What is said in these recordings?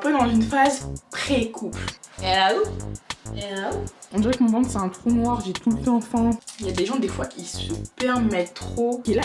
peu dans une phase pré-couple. On dirait que mon ventre c'est un trou noir, j'ai tout le temps faim. Il y a des gens des fois qui se permettent trop. Et là...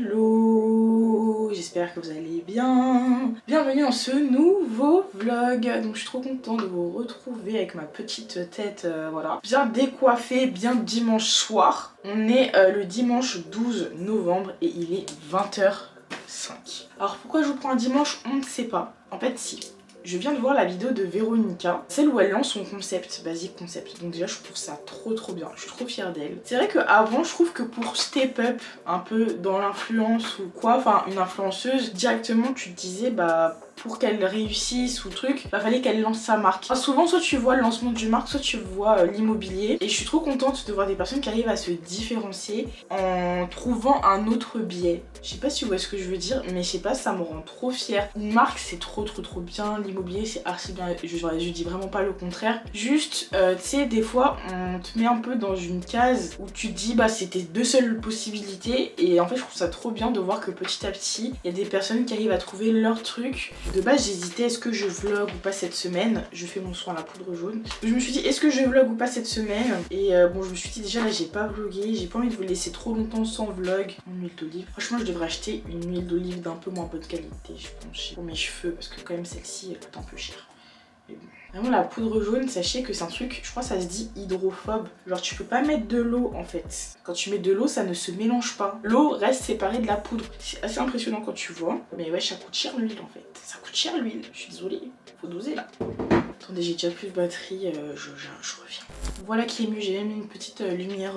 Hello, j'espère que vous allez bien. Bienvenue dans ce nouveau vlog. Donc je suis trop contente de vous retrouver avec ma petite tête, voilà, bien décoiffée, bien dimanche soir. On est le dimanche 12 novembre et il est 20h05. Alors pourquoi je vous prends un dimanche, on ne sait pas. En fait si. Je viens de voir la vidéo de Véronica, celle où elle lance son concept, Basic Concept. Donc déjà je trouve ça trop bien, je suis trop fière d'elle. C'est vrai qu'avant je trouve que pour step up un peu dans l'influence ou quoi, enfin une influenceuse, directement tu te disais bah pour qu'elle réussisse ou truc, bah fallait qu'elle lance sa marque. Enfin, souvent soit tu vois le lancement d'une marque, soit tu vois l'immobilier. Et je suis trop contente de voir des personnes qui arrivent à se différencier en trouvant un autre biais. Je sais pas si vous voyez ce que je veux dire, mais je sais pas, ça me rend trop fière. Une marque c'est trop bien, l'immobilier c'est archi bien, je dis vraiment pas le contraire. Juste, tu sais, des fois on te met un peu dans une case où tu te dis bah c'est tes deux seules possibilités. Et en fait je trouve ça trop bien de voir que petit à petit, il y a des personnes qui arrivent à trouver leur truc. De base j'hésitais, est-ce que je vlog ou pas cette semaine. Je fais mon soin à la poudre jaune. Je me suis dit est-ce que je vlog ou pas cette semaine. Et bon je me suis dit déjà là j'ai pas vlogué, j'ai pas envie de vous laisser trop longtemps sans vlog. En huile d'olive, franchement je devrais acheter une huile d'olive d'un peu moins bonne qualité je pense pour mes cheveux parce que quand même celle-ci elle coûte un peu cher. Mais bon. Vraiment la poudre jaune, sachez que c'est un truc, je crois que ça se dit hydrophobe. Genre tu peux pas mettre de l'eau en fait. Quand tu mets de l'eau ça ne se mélange pas. L'eau reste séparée de la poudre. C'est assez impressionnant quand tu vois. Mais ouais ça coûte cher l'huile en fait. Ça coûte cher l'huile, je suis désolée. Faut doser là. Attendez j'ai déjà plus de batterie, je reviens. Voilà qui est mieux, j'ai même une petite lumière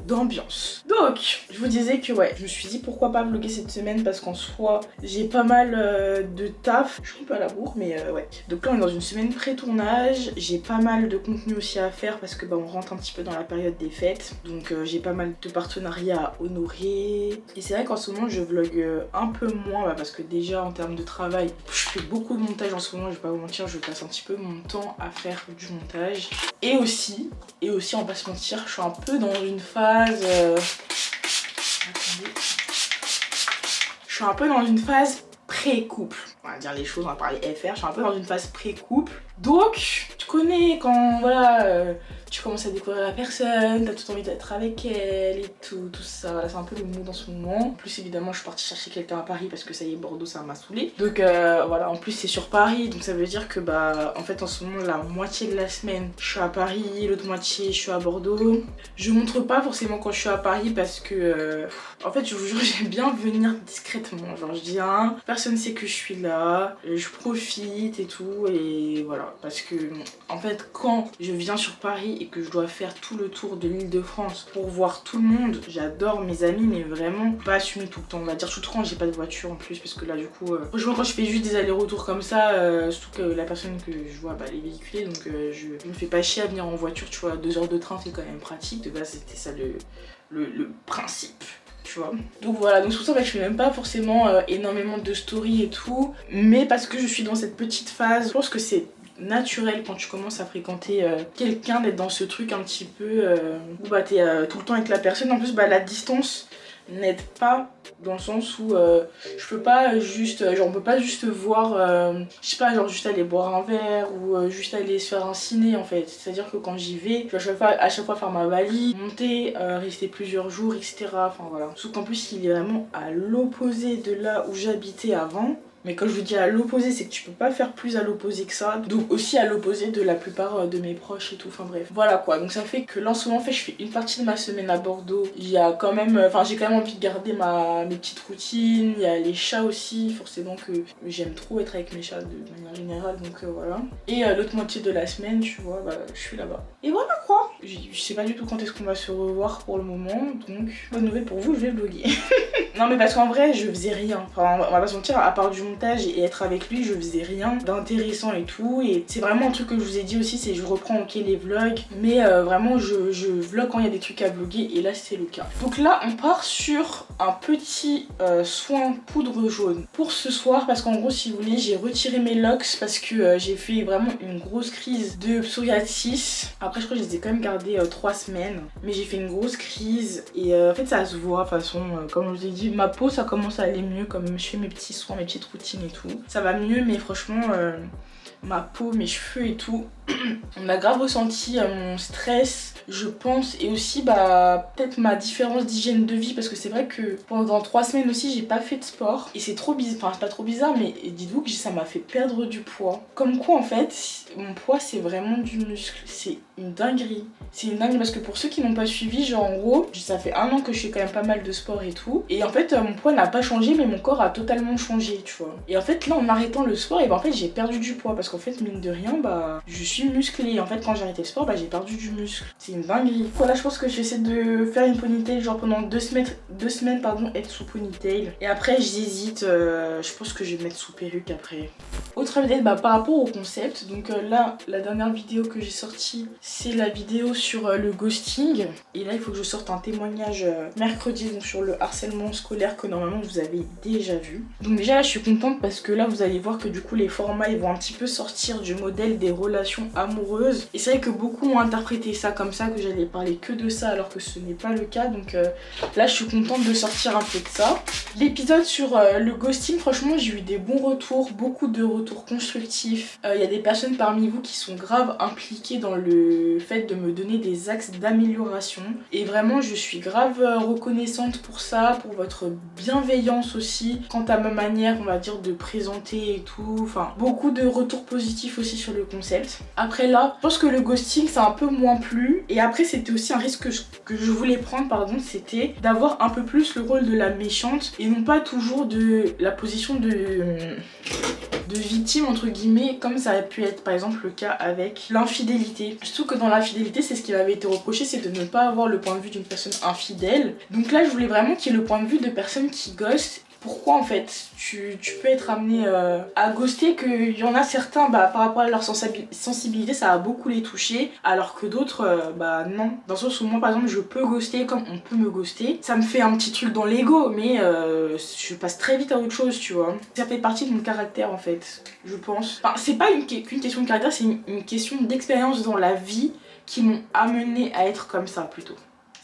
d'ambiance. Donc je vous disais que ouais, je me suis dit pourquoi pas vlogger cette semaine parce qu'en soi j'ai pas mal de taf. Je suis un peu à la bourre mais ouais. Donc là on est dans une semaine pré-tournage, j'ai pas mal de contenu aussi à faire parce que bah on rentre un petit peu dans la période des fêtes. Donc j'ai pas mal de partenariats à honorer. Et c'est vrai qu'en ce moment je vlog un peu moins bah, parce que déjà en termes de travail, je fais beaucoup de montage en ce moment, je vais pas vous mentir, je passe un petit peu mon temps à faire du montage. Et aussi on va pas se mentir, je suis un peu dans une phase... Attendez. Je suis un peu dans une phase pré-couple. On va dire les choses, on va parler FR. Je suis un peu dans une phase pré-couple. Donc, tu connais quand, voilà, tu commences à découvrir la personne, t'as tout envie d'être avec elle et tout ça. Voilà, c'est un peu le mood en ce moment. En plus, évidemment, je suis partie chercher quelqu'un à Paris parce que ça y est, Bordeaux, ça m'a saoulée. Donc, voilà, en plus, c'est sur Paris. Donc, ça veut dire que, bah, en fait, en ce moment, la moitié de la semaine, je suis à Paris. L'autre moitié, je suis à Bordeaux. Je montre pas forcément quand je suis à Paris parce que, en fait, je vous jure, j'aime bien venir discrètement. Genre, je viens, personne sait que je suis là, je profite et tout. Et voilà. Parce que en fait quand je viens sur Paris et que je dois faire tout le tour de l'Île-de-France pour voir tout le monde, j'adore mes amis mais vraiment pas assumer tout le temps. On va dire surtout quand j'ai pas de voiture en plus parce que là du coup franchement quand je fais juste des allers-retours comme ça, surtout que la personne que je vois bah, elle est véhiculée donc je me fais pas chier à venir en voiture, tu vois, 2 heures de train c'est quand même pratique. De base c'était ça le principe. Tu vois. Donc voilà, donc c'est pour ça que je fais même pas forcément énormément de stories et tout, mais parce que je suis dans cette petite phase, je pense que c'est naturel quand tu commences à fréquenter quelqu'un d'être dans ce truc un petit peu où bah t'es tout le temps avec la personne. En plus bah la distance n'aide pas dans le sens où je peux pas juste genre on peut pas juste voir je sais pas genre juste aller boire un verre ou juste aller se faire un ciné en fait. C'est à dire que quand j'y vais je dois à chaque fois faire ma valise, monter, rester plusieurs jours etc. Enfin voilà, sauf qu'en plus il est vraiment à l'opposé de là où j'habitais avant. Mais quand je vous dis à l'opposé, c'est que tu peux pas faire plus à l'opposé que ça. Donc aussi à l'opposé de la plupart de mes proches et tout. Enfin bref. Voilà quoi. Donc ça fait que là en ce moment, en fait, je fais une partie de ma semaine à Bordeaux. Il y a quand même... Enfin j'ai quand même envie de garder mes petites routines. Il y a les chats aussi. Forcément que j'aime trop être avec mes chats de manière générale. Donc voilà. Et l'autre moitié de la semaine, tu vois, bah, je suis là-bas. Et voilà quoi. Je sais pas du tout quand est-ce qu'on va se revoir pour le moment. Donc bonne nouvelle pour vous, je vais vlogger. Non mais parce qu'en vrai je faisais rien, enfin on va pas se mentir, à part du montage et être avec lui je faisais rien d'intéressant et tout. Et c'est vraiment un truc que je vous ai dit aussi, c'est je reprends ok les vlogs, mais vraiment je vlog quand il y a des trucs à vlogger et là c'est le cas. Donc là on part sur un petit soin poudre jaune pour ce soir, parce qu'en gros si vous voulez j'ai retiré mes locks parce que j'ai fait vraiment une grosse crise de psoriasis. Après je crois que je les ai quand même gardés 3 semaines, mais j'ai fait une grosse crise et en fait ça se voit de toute façon, comme je vous ai dit, ma peau ça commence à aller mieux, comme je fais mes petits soins, mes petites routines et tout, ça va mieux, mais franchement ma peau, mes cheveux et tout, on a grave ressenti mon stress je pense, et aussi bah peut-être ma différence d'hygiène de vie, parce que c'est vrai que pendant 3 semaines aussi j'ai pas fait de sport et c'est trop bizarre, enfin c'est pas trop bizarre, mais dites-vous que ça m'a fait perdre du poids. Comme quoi en fait mon poids c'est vraiment du muscle, c'est une dinguerie. C'est une dinguerie parce que pour ceux qui n'ont pas suivi, genre en gros ça fait 1 an que je fais quand même pas mal de sport et tout, et en fait mon poids n'a pas changé mais mon corps a totalement changé, tu vois. Et en fait là en arrêtant le sport, et bah en fait j'ai perdu du poids parce qu'en fait mine de rien bah je suis musclée, et en fait quand j'ai arrêté le sport bah j'ai perdu du muscle. C'est une dinguerie. Voilà, je pense que j'essaie de faire une ponytail genre pendant 2 semaines pardon, être sous ponytail, et après j'hésite, je pense que je vais mettre sous perruque après. Autre update bah, par rapport au concept, donc là la dernière vidéo que j'ai sortie c'est la vidéo sur le ghosting, et là il faut que je sorte un témoignage mercredi donc sur le harcèlement scolaire que normalement vous avez déjà vu. Donc déjà là je suis contente parce que là vous allez voir que du coup les formats ils vont un petit peu sortir du modèle des relations amoureuses, et c'est vrai que beaucoup ont interprété ça comme ça, que j'allais parler que de ça alors que ce n'est pas le cas. Donc là je suis contente de sortir un peu de ça. L'épisode sur le ghosting, franchement j'ai eu des bons retours, beaucoup de retours constructifs. Il y a des personnes parmi vous qui sont grave impliquées dans le fait de me donner des axes d'amélioration, et vraiment je suis grave reconnaissante pour ça, pour votre bienveillance aussi quant à ma manière on va dire de présenter et tout, enfin beaucoup de retours positifs aussi sur le concept. Après là je pense que le ghosting c'est un peu moins plu, et après c'était aussi un risque que je voulais prendre pardon, c'était d'avoir un peu plus le rôle de la méchante et non pas toujours de la position de victime entre guillemets, comme ça a pu être par exemple le cas avec l'infidélité. Surtout que dans l'infidélité c'est ce qui m'avait été reproché, c'est de ne pas avoir le point de vue d'une personne infidèle. Donc là je voulais vraiment qu'il y ait le point de vue de personnes qui ghostent. Pourquoi en fait tu peux être amené à ghoster, qu'il y en a certains bah, par rapport à leur sensibilité ça va beaucoup les toucher, alors que d'autres bah non. Dans le sens où moi par exemple je peux ghoster comme on peut me ghoster, ça me fait un petit truc dans l'ego, mais je passe très vite à autre chose, tu vois. Ça fait partie de mon caractère en fait, je pense. Enfin c'est pas qu'une question de caractère, c'est une question d'expérience dans la vie qui m'ont amené à être comme ça plutôt.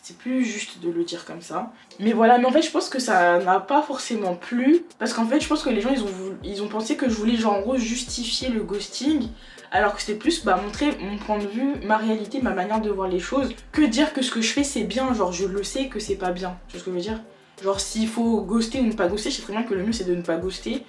C'est plus juste de le dire comme ça. Mais voilà, mais en fait je pense que ça n'a pas forcément plu, parce qu'en fait je pense que les gens ils ont pensé que je voulais genre en gros justifier le ghosting, alors que c'était plus bah, montrer mon point de vue, ma réalité, ma manière de voir les choses, que dire que ce que je fais c'est bien, genre je le sais que c'est pas bien. Tu vois ce que je veux dire? Genre s'il faut ghoster ou ne pas ghoster, je sais très bien que le mieux c'est de ne pas ghoster.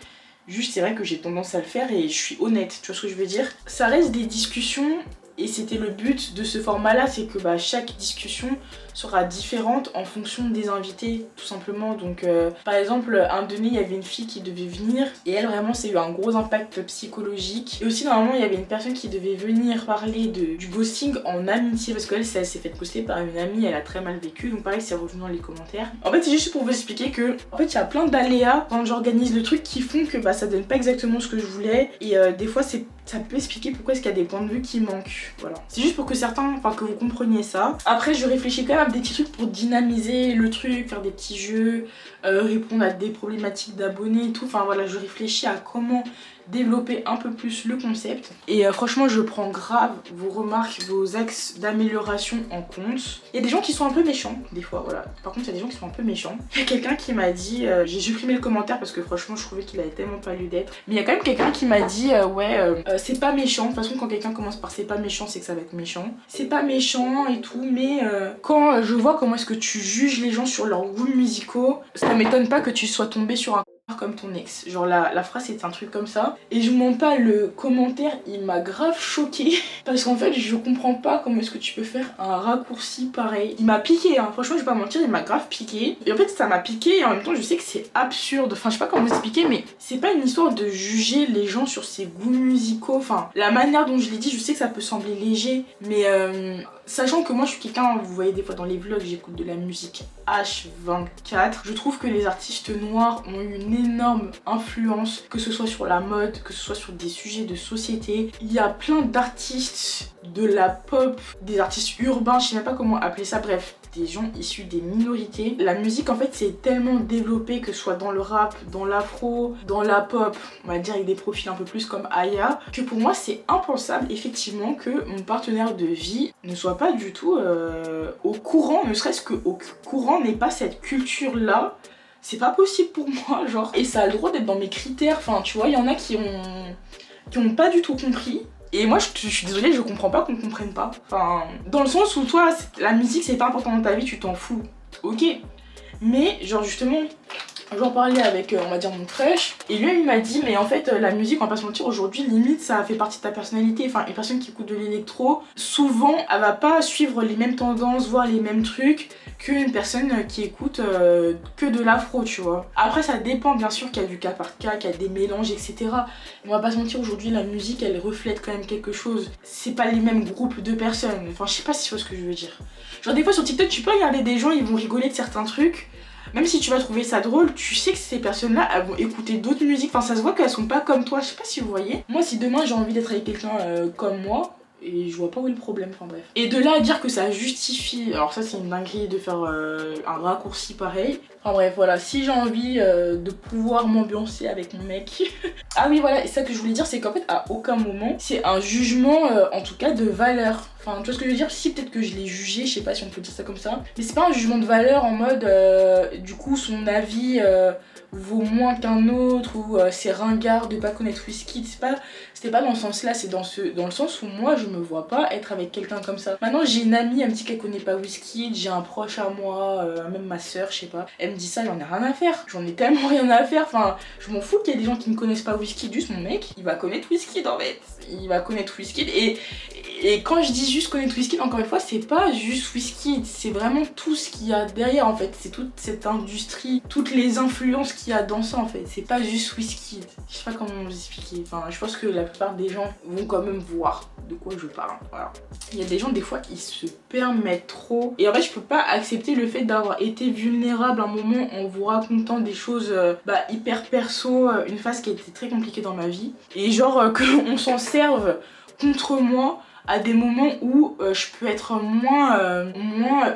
Juste c'est vrai que j'ai tendance à le faire et je suis honnête, tu vois ce que je veux dire? Ça reste des discussions. Et c'était le but de ce format là, c'est que bah, chaque discussion sera différente en fonction des invités tout simplement. Donc par exemple un donné il y avait une fille qui devait venir et elle vraiment ça a eu un gros impact psychologique, et aussi normalement il y avait une personne qui devait venir parler du ghosting en amitié, parce qu'elle s'est fait ghoster par une amie, elle a très mal vécu, donc pareil c'est revenu dans les commentaires. En fait c'est juste pour vous expliquer que en fait il y a plein d'aléas quand j'organise le truc qui font que bah, ça donne pas exactement ce que je voulais, et des fois ça peut expliquer pourquoi est-ce qu'il y a des points de vue qui manquent. Voilà. C'est juste pour que certains, enfin que vous compreniez ça. Après je réfléchis quand même à des petits trucs pour dynamiser le truc, faire des petits jeux, répondre à des problématiques d'abonnés et tout. Enfin voilà, je réfléchis à comment développer un peu plus le concept. Et franchement je prends grave vos remarques, vos axes d'amélioration en compte. Il y a des gens qui sont un peu méchants des fois, voilà. Par contre il y a des gens qui sont un peu méchants. Il y a quelqu'un qui m'a dit, j'ai supprimé le commentaire parce que franchement je trouvais qu'il avait tellement pas lieu d'être. Mais il y a quand même quelqu'un qui m'a dit c'est pas méchant. De toute façon quand quelqu'un commence par c'est pas méchant c'est que ça va être méchant. C'est pas méchant et tout, mais quand je vois comment est-ce que tu juges les gens sur leurs goûts musicaux, ça m'étonne pas que tu sois tombé sur un comme ton ex. Genre la phrase c'est un truc comme ça. Et je vous mens pas, le commentaire il m'a grave choquée. Parce qu'en fait je comprends pas comment est-ce que tu peux faire un raccourci pareil. Il m'a piqué hein, franchement je vais pas mentir, il m'a grave piqué. Et en fait ça m'a piqué et en même temps je sais que c'est absurde. Enfin je sais pas comment vous expliquer, mais c'est pas une histoire de juger les gens sur ses goûts musicaux. Enfin la manière dont je l'ai dit, je sais que ça peut sembler léger, mais Sachant que moi je suis quelqu'un, vous voyez des fois dans les vlogs, j'écoute de la musique H24. Je trouve que les artistes noirs ont eu une énorme influence, que ce soit sur la mode, que ce soit sur des sujets de société. Il y a plein d'artistes de la pop, des artistes urbains, je sais même pas comment appeler ça, bref, des gens issus des minorités. La musique en fait c'est tellement développé, que ce soit dans le rap, dans l'afro, dans la pop, on va dire avec des profils un peu plus comme Aya, que pour moi c'est impensable effectivement que mon partenaire de vie ne soit pas du tout au courant, ne serait-ce qu'au courant n'ait pas cette culture là. C'est pas possible pour moi, genre. Et ça a le droit d'être dans mes critères, enfin tu vois, il y en a qui ont pas du tout compris. Et moi je suis désolée, je comprends pas qu'on comprenne pas. Enfin, dans le sens où toi, la musique c'est pas important dans ta vie, tu t'en fous. Ok. Mais genre justement, j'en parlais avec, on va dire, mon crush. Et lui il m'a dit, mais en fait la musique, on va pas se mentir, aujourd'hui limite ça fait partie de ta personnalité. Enfin, une personne qui écoute de l'électro, souvent elle va pas suivre les mêmes tendances, voir les mêmes trucs qu'une personne qui écoute que de l'afro, tu vois. Après ça dépend bien sûr qu'il y a du cas par cas, qu'il y a des mélanges, etc. Mais on va pas se mentir, aujourd'hui la musique elle reflète quand même quelque chose. C'est pas les mêmes groupes de personnes. Enfin je sais pas si tu vois ce que je veux dire. Genre des fois sur TikTok tu peux regarder des gens, ils vont rigoler de certains trucs. Même si tu vas trouver ça drôle, tu sais que ces personnes-là, elles vont écouter d'autres musiques. Enfin, ça se voit qu'elles sont pas comme toi. Je sais pas si vous voyez. Moi, si demain j'ai envie d'être avec quelqu'un comme moi, et je vois pas où est le problème, enfin bref. Et de là à dire que ça justifie, alors ça c'est une dinguerie de faire un raccourci pareil. Enfin bref, voilà, si j'ai envie de pouvoir m'ambiancer avec mon mec. Ah oui, voilà, et ça que je voulais dire, c'est qu'en fait, à aucun moment, c'est un jugement, en tout cas, de valeur. Enfin, tu vois ce que je veux dire? Si, peut-être que je l'ai jugé, je sais pas si on peut dire ça comme ça. Mais c'est pas un jugement de valeur en mode, du coup, son avis vaut moins qu'un autre, ou c'est ringard de pas connaître Wizkid. C'était pas dans ce sens-là, c'est dans le sens où moi, je me vois pas être avec quelqu'un comme ça. Maintenant, j'ai une amie, elle me dit qu'elle connaît pas Wizkid, j'ai un proche à moi, même ma soeur, je sais pas. Elle me dit ça, j'en ai rien à faire. J'en ai tellement rien à faire. Enfin, je m'en fous qu'il y ait des gens qui ne connaissent pas Wizkid. Juste mon mec, il va connaître Wizkid en fait. Il va connaître Wizkid. Et quand je dis juste connaître Wizkid, encore une fois, c'est pas juste Wizkid. C'est vraiment tout ce qu'il y a derrière en fait. C'est toute cette industrie, toutes les influences qu'il y a dans ça en fait. C'est pas juste Wizkid. Je sais pas comment vous expliquer. Enfin, je pense que la plupart des gens vont quand même voir de quoi je parle. Voilà. Il y a des gens des fois qui se permettent trop. Et en fait, je peux pas accepter le fait d'avoir été vulnérable un moment en vous racontant des choses hyper perso, une phase qui a été très compliquée dans ma vie. Et genre qu'on s'en serve contre moi à des moments où je peux être moins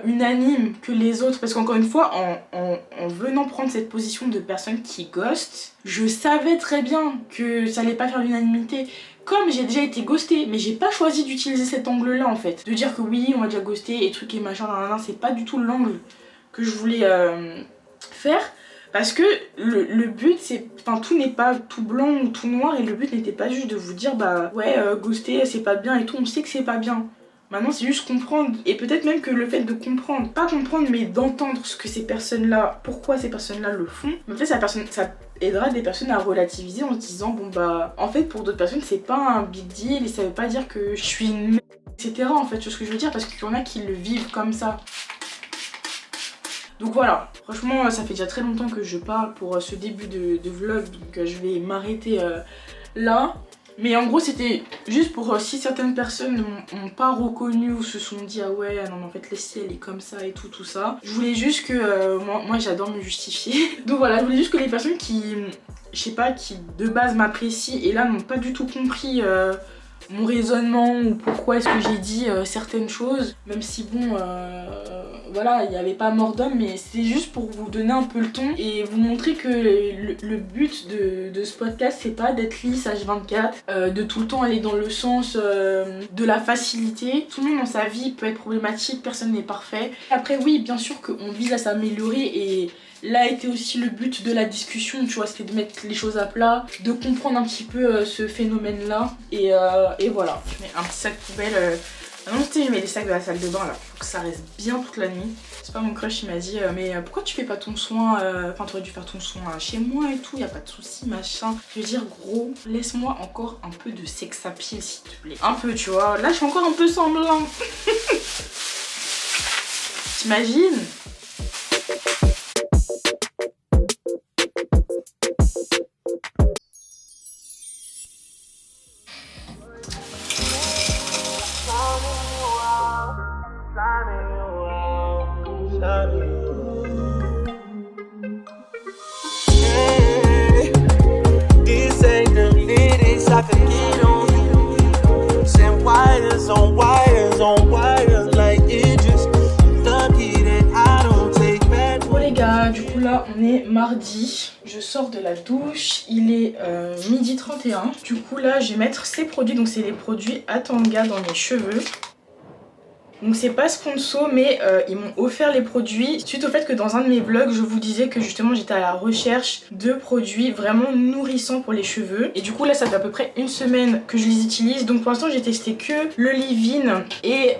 unanime que les autres. Parce qu'encore une fois, en venant prendre cette position de personne qui ghost, je savais très bien que ça allait pas faire l'unanimité. Comme j'ai déjà été ghostée, mais j'ai pas choisi d'utiliser cet angle-là en fait. De dire que oui, on m'a déjà ghosté et trucs et machin, c'est pas du tout l'angle que je voulais faire. Parce que le but c'est, enfin tout n'est pas tout blanc ou tout noir, et le but n'était pas juste de vous dire bah ouais ghoster c'est pas bien et tout, on sait que c'est pas bien. Maintenant c'est juste comprendre, et peut-être même que le fait de comprendre, pas comprendre mais d'entendre ce que ces personnes là, pourquoi ces personnes là le font, mais peut-être ça aidera des personnes à relativiser en se disant bon bah en fait pour d'autres personnes c'est pas un big deal et ça veut pas dire que je suis une merde, etc. en fait, tu vois ce que je veux dire, parce qu'il y en a qui le vivent comme ça. Donc voilà, franchement ça fait déjà très longtemps que je parle pour ce début de vlog, donc je vais m'arrêter là. Mais en gros c'était juste pour si certaines personnes n'ont pas reconnu ou se sont dit ah ouais non mais en fait Leslie elle est comme ça et tout ça. Je voulais juste que, moi j'adore me justifier. Donc voilà, je voulais juste que les personnes qui, je sais pas, qui de base m'apprécient et là n'ont pas du tout compris mon raisonnement ou pourquoi est-ce que j'ai dit certaines choses, même si bon voilà, il n'y avait pas mort d'homme, mais c'est juste pour vous donner un peu le ton et vous montrer que le but de ce podcast c'est pas d'être lisse H24, de tout le temps aller dans le sens de la facilité. Tout le monde dans sa vie peut être problématique, personne n'est parfait. Après oui, bien sûr qu'on vise à s'améliorer, et là était aussi le but de la discussion, tu vois, c'était de mettre les choses à plat, de comprendre un petit peu ce phénomène là, et voilà. Je mets un petit sac poubelle, non tu sais je mets les sacs de la salle de bain là, faut que ça reste bien toute la nuit. C'est pas mon crush, il m'a dit mais pourquoi tu fais pas ton soin, enfin t'aurais dû faire ton soin chez moi et tout, y a pas de soucis machin. Je veux dire gros, laisse-moi encore un peu de sex appeal s'il te plaît. Un peu tu vois, là je fais encore un peu semblant. T'imagines? This ain't the lyrics I could get on you. Send wires on wires on wires like Idris. Lucky that I don't take back. Bon les gars, du coup là on est mardi. Je sors de la douche, il est 12h31. Du coup là je vais mettre ces produits, donc c'est les produits Atanga dans mes cheveux. Donc c'est pas sponsor mais ils m'ont offert les produits suite au fait que dans un de mes vlogs je vous disais que justement j'étais à la recherche de produits vraiment nourrissants pour les cheveux. Et du coup là ça fait à peu près une semaine que je les utilise. Donc pour l'instant j'ai testé que le leave-in et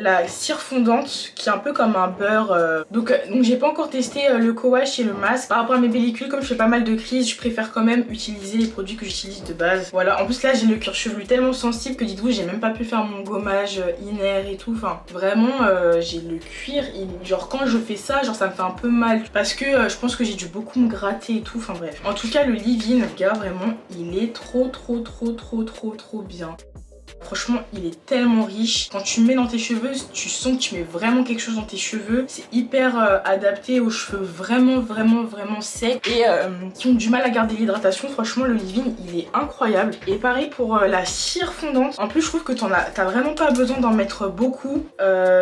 la cire fondante qui est un peu comme un beurre. Donc j'ai pas encore testé le co-wash et le masque. Par rapport à mes pellicules, comme je fais pas mal de crises, je préfère quand même utiliser les produits que j'utilise de base. Voilà, en plus là j'ai le cuir chevelu tellement sensible que dites-vous j'ai même pas pu faire mon gommage inner et tout. Enfin vraiment j'ai le cuir, genre quand je fais ça, genre ça me fait un peu mal parce que je pense que j'ai dû beaucoup me gratter et tout. Enfin bref. En tout cas le leave-in, gars, vraiment il est trop bien. Franchement il est tellement riche. Quand tu le mets dans tes cheveux, tu sens que tu mets vraiment quelque chose dans tes cheveux. C'est hyper adapté aux cheveux vraiment secs et qui ont du mal à garder l'hydratation. Franchement le leave-in il est incroyable. Et pareil pour la cire fondante. En plus je trouve que t'as vraiment pas besoin d'en mettre beaucoup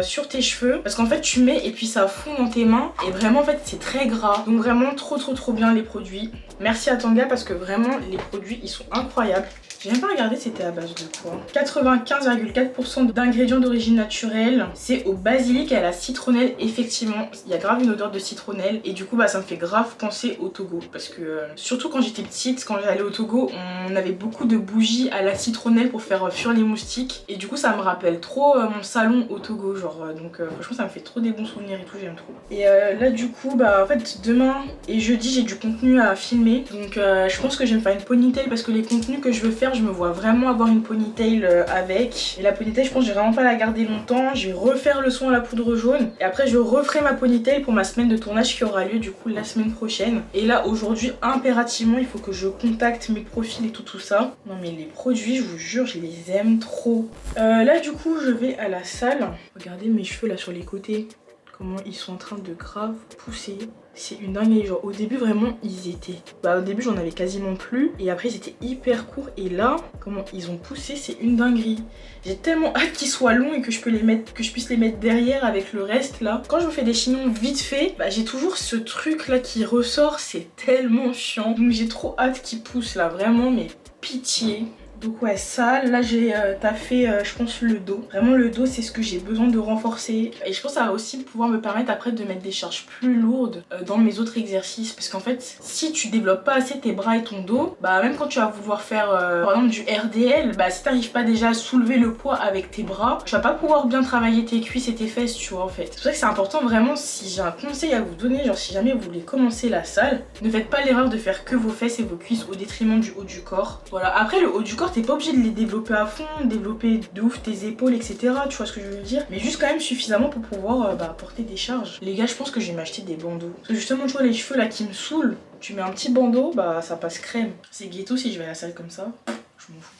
sur tes cheveux. Parce qu'en fait tu mets et puis ça fond dans tes mains. Et vraiment en fait c'est très gras. Donc vraiment trop bien les produits. Merci Atanga parce que vraiment les produits ils sont incroyables. J'ai même pas regardé c'était à base de quoi. 95,4% d'ingrédients d'origine naturelle. C'est au basilic et à la citronnelle. Effectivement, il y a grave une odeur de citronnelle. Et du coup, bah ça me fait grave penser au Togo. Parce que, surtout quand j'étais petite, quand j'allais au Togo, on avait beaucoup de bougies à la citronnelle pour faire fuir les moustiques. Et du coup, ça me rappelle trop mon salon au Togo. Genre, franchement, ça me fait trop des bons souvenirs et tout, j'aime trop. Et là, du coup, bah en fait, demain et jeudi, j'ai du contenu à filmer. Donc, je pense que je vais me faire une ponytail parce que les contenus que je veux faire, je me vois vraiment avoir une ponytail avec. Et la ponytail je pense que je vais vraiment pas la garder longtemps. Je vais refaire le soin à la poudre jaune. Et après je referai ma ponytail pour ma semaine de tournage qui aura lieu du coup la semaine prochaine. Et là aujourd'hui impérativement il faut que je contacte mes profils et tout ça. Non mais les produits je vous jure je les aime trop. Là du coup je vais à la salle. Regardez mes cheveux là sur les côtés. Comment ils sont en train de grave pousser. C'est une dinguerie, genre au début vraiment ils étaient... Bah au début j'en avais quasiment plus et après ils étaient hyper courts et là comment ils ont poussé c'est une dinguerie. J'ai tellement hâte qu'ils soient longs et que je puisse les mettre derrière avec le reste là. Quand je me fais des chignons vite fait, bah j'ai toujours ce truc là qui ressort, c'est tellement chiant. Donc j'ai trop hâte qu'ils poussent là, vraiment mais pitié. Donc ouais ça, là j'ai taffé je pense le dos. Vraiment le dos c'est ce que j'ai besoin de renforcer. Et je pense que ça va aussi pouvoir me permettre après de mettre des charges plus lourdes dans mes autres exercices. Parce qu'en fait si tu développes pas assez tes bras et ton dos, bah même quand tu vas vouloir faire par exemple du RDL, bah si t'arrives pas déjà à soulever le poids avec tes bras, tu vas pas pouvoir bien travailler tes cuisses et tes fesses tu vois en fait. C'est pour ça que c'est important vraiment, si j'ai un conseil à vous donner, genre si jamais vous voulez commencer la salle, ne faites pas l'erreur de faire que vos fesses et vos cuisses au détriment du haut du corps. Voilà, après le haut du corps t'es pas obligé de les développer à fond, développer de ouf tes épaules etc, tu vois ce que je veux dire, mais juste quand même suffisamment pour pouvoir porter des charges. Les gars je pense que je vais m'acheter des bandeaux, parce que justement tu vois les cheveux là qui me saoulent, tu mets un petit bandeau, bah ça passe crème. C'est ghetto si je vais à la salle comme ça, je m'en fous.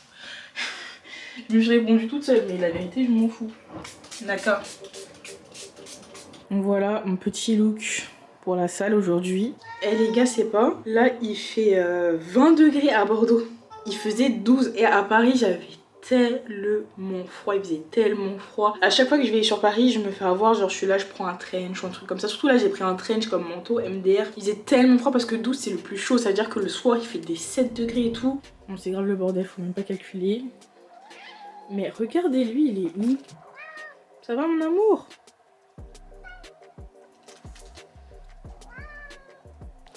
Je me suis répondu toute seule mais la vérité je m'en fous. D'accord. Donc voilà mon petit look pour la salle aujourd'hui. Eh les gars c'est pas, là il fait 20 degrés à Bordeaux. Il faisait 12 et à Paris j'avais tellement froid, il faisait tellement froid. À chaque fois que je vais sur Paris je me fais avoir, genre je suis là je prends un trench ou un truc comme ça. Surtout là j'ai pris un trench comme manteau MDR. Il faisait tellement froid parce que 12 c'est le plus chaud, ça veut dire que le soir il fait des 7 degrés et tout. Bon c'est grave le bordel, faut même pas calculer. Mais regardez lui, il est où? Ça va mon amour?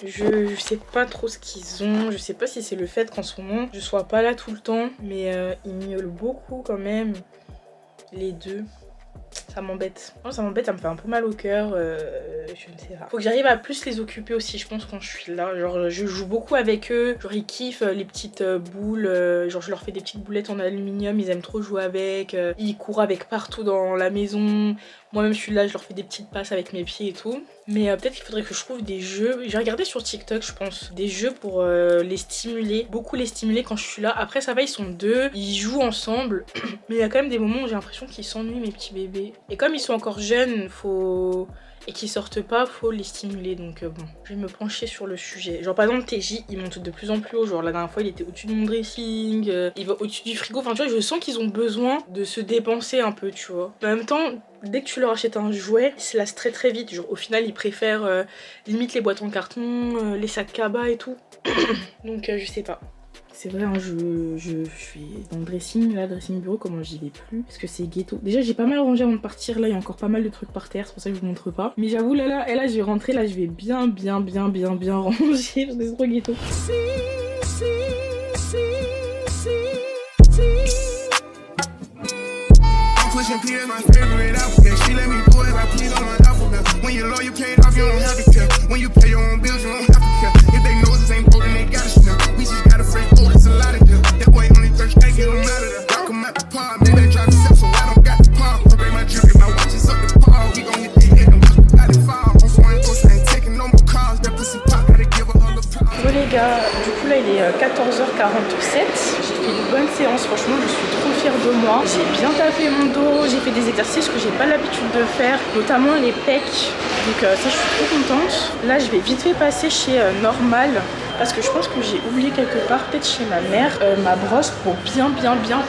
Je sais pas trop ce qu'ils ont, je sais pas si c'est le fait qu'en ce moment je sois pas là tout le temps, mais ils miaulent beaucoup quand même, les deux. Ça m'embête. Non, ça m'embête, ça me fait un peu mal au cœur, je ne sais pas. Faut que j'arrive à plus les occuper aussi, je pense, quand je suis là. Genre, je joue beaucoup avec eux, genre ils kiffent les petites boules, genre je leur fais des petites boulettes en aluminium, ils aiment trop jouer avec, ils courent avec partout dans la maison. Moi-même je suis là, je leur fais des petites passes avec mes pieds et tout. Mais peut-être qu'il faudrait que je trouve des jeux. J'ai regardé sur TikTok, je pense, des jeux pour les stimuler. Beaucoup les stimuler quand je suis là. Après ça va, ils sont deux, ils jouent ensemble. Mais il y a quand même des moments où j'ai l'impression qu'ils s'ennuient mes petits bébés. Et comme ils sont encore jeunes, faut et qui sortent pas, faut les stimuler. Donc bon, je vais me pencher sur le sujet. Genre par exemple TJ, il monte de plus en plus haut. Genre la dernière fois il était au-dessus de mon dressing, il va au-dessus du frigo. Enfin tu vois, je sens qu'ils ont besoin de se dépenser un peu, tu vois. En même temps, dès que tu leur achètes un jouet, ils se lassent très très vite. Genre au final ils préfèrent limite les boîtes en carton, les sacs cabas et tout. Donc je sais pas. C'est vrai, hein, je suis dans le dressing, là, dressing bureau, comment j'y vais plus, parce que c'est ghetto. Déjà, j'ai pas mal rangé avant de partir, là, il y a encore pas mal de trucs par terre, c'est pour ça que je vous montre pas. Mais j'avoue, là, je vais rentrer, là, je vais bien ranger, parce que c'est trop ghetto. Du coup là il est 14h47, j'ai fait une bonne séance, franchement je suis trop fière de moi. J'ai bien tapé mon dos, j'ai fait des exercices que j'ai pas l'habitude de faire, notamment les pecs, donc ça je suis trop contente. Là je vais vite fait passer chez Normal, parce que je pense que j'ai oublié quelque part, peut-être chez ma mère, ma brosse pour bien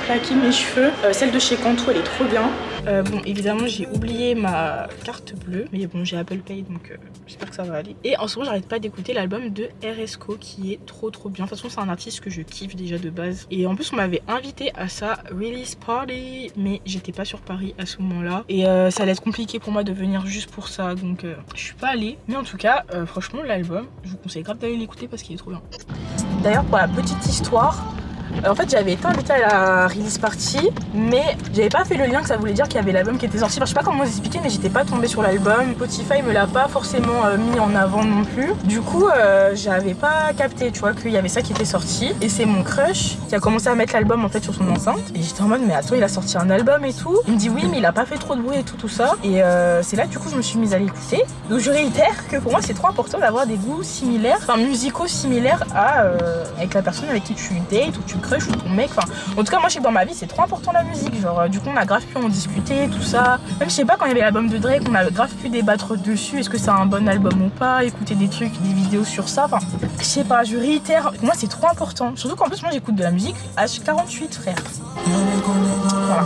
plaquer mes cheveux. Celle de chez Cantu elle est trop bien. Bon évidemment j'ai oublié ma carte bleue, mais bon j'ai Apple Pay donc j'espère que ça va aller. Et en ce moment j'arrête pas d'écouter l'album de RSCO qui est trop bien. De toute façon c'est un artiste que je kiffe déjà de base. Et en plus on m'avait invité à sa release party, mais j'étais pas sur Paris à ce moment là. Et ça allait être compliqué pour moi de venir juste pour ça, donc je suis pas allée. Mais en tout cas franchement l'album, je vous conseille grave d'aller l'écouter parce qu'il est trop bien. D'ailleurs pour la petite histoire, en fait j'avais été invitée à la release party, mais j'avais pas fait le lien que ça voulait dire qu'il y avait l'album qui était sorti. Enfin, je sais pas comment vous expliquer, mais j'étais pas tombée sur l'album. Spotify me l'a pas forcément mis en avant non plus. Du coup j'avais pas capté, tu vois, qu'il y avait ça qui était sorti. Et c'est mon crush qui a commencé à mettre l'album en fait sur son enceinte. Et j'étais en mode mais attends, il a sorti un album et tout. Il me dit oui mais il a pas fait trop de bruit et tout ça. Et c'est là du coup je me suis mise à l'écouter. Donc je réitère que pour moi c'est trop important d'avoir des goûts similaires, enfin musicaux similaires à avec la personne avec qui tu dates ou tu crush ou ton mec. Enfin en tout cas moi je sais que dans ma vie c'est trop important la musique. Genre du coup on a grave pu en discuter tout ça. Même je sais pas, quand il y avait l'album de Drake on a grave pu débattre dessus. Est-ce que c'est un bon album ou pas, écouter des trucs, des vidéos sur ça. Enfin je sais pas, je réitère, pour moi c'est trop important. Surtout qu'en plus moi j'écoute de la musique H48 frère. Voilà.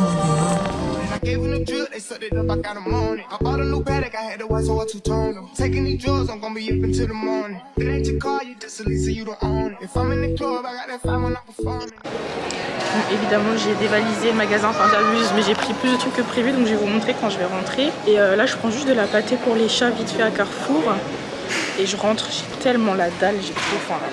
I gave them the drill, they sucked it up, I got them on it. I bought a new Patek, I had to watch so I two-toned them. Taking these drugs, I'm gonna be up until the morning. It ain't your car, you just a lease, so you don't own it. If I'm in the club, I got that fire when I'm performing. Bon, évidemment j'ai dévalisé le magasin, enfin j'abuse, mais j'ai pris plus de trucs que prévu, donc je vais vous montrer quand je vais rentrer. Et là je prends juste de la pâtée pour les chats vite fait à Carrefour. Et je rentre, j'ai tellement la dalle, j'ai trop faim là.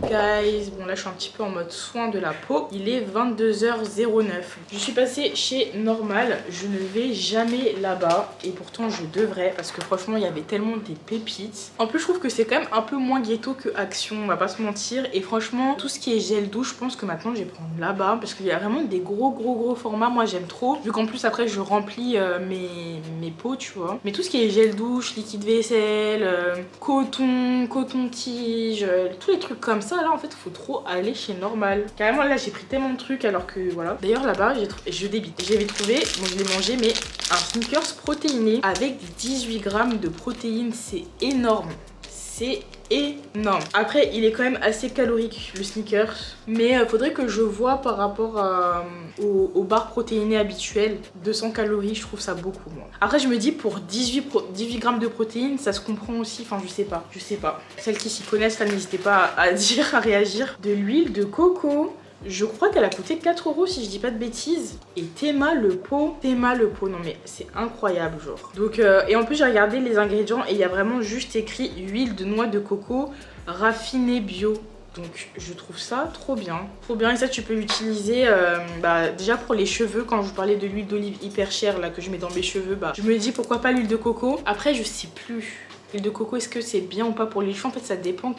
Guys, bon là je suis un petit peu en mode soin de la peau. Il est 22h09. Je suis passée chez Normal. Je ne vais jamais là-bas et pourtant je devrais, parce que franchement il y avait tellement des pépites. En plus je trouve que c'est quand même un peu moins ghetto que Action, on va pas se mentir. Et franchement tout ce qui est gel douche, je pense que maintenant je vais prendre là-bas parce qu'il y a vraiment des gros formats. Moi j'aime trop, vu qu'en plus après je remplis mes pots, tu vois. Mais tout ce qui est gel douche, liquide vaisselle, coton-tige, tous les trucs comme ça, là en fait il faut trop aller chez Normal. Carrément là j'ai pris tellement de trucs alors que voilà. D'ailleurs là-bas je débite. J'avais trouvé, bon je l'ai mangé, mais un sneakers protéiné avec 18 grammes de protéines, c'est énorme. C'est énorme. Après il est quand même assez calorique le sneakers, mais faudrait que je vois par rapport aux barres protéinées habituelles. 200 calories, je trouve ça beaucoup moins. Après je me dis pour 18 grammes de protéines ça se comprend aussi, enfin je sais pas. Celles qui s'y connaissent là n'hésitez pas à dire, à réagir. De l'huile de coco, je crois qu'elle a coûté 4 € si je dis pas de bêtises. Et Théma le pot, non mais c'est incroyable genre. Donc et en plus j'ai regardé les ingrédients et il y a vraiment juste écrit huile de noix de coco raffinée bio. Donc je trouve ça trop bien. Et ça tu peux l'utiliser déjà pour les cheveux. Quand je vous parlais de l'huile d'olive hyper chère là que je mets dans mes cheveux, je me dis pourquoi pas l'huile de coco. Après je sais plus, l'huile de coco est-ce que c'est bien ou pas pour les cheveux. En fait ça dépend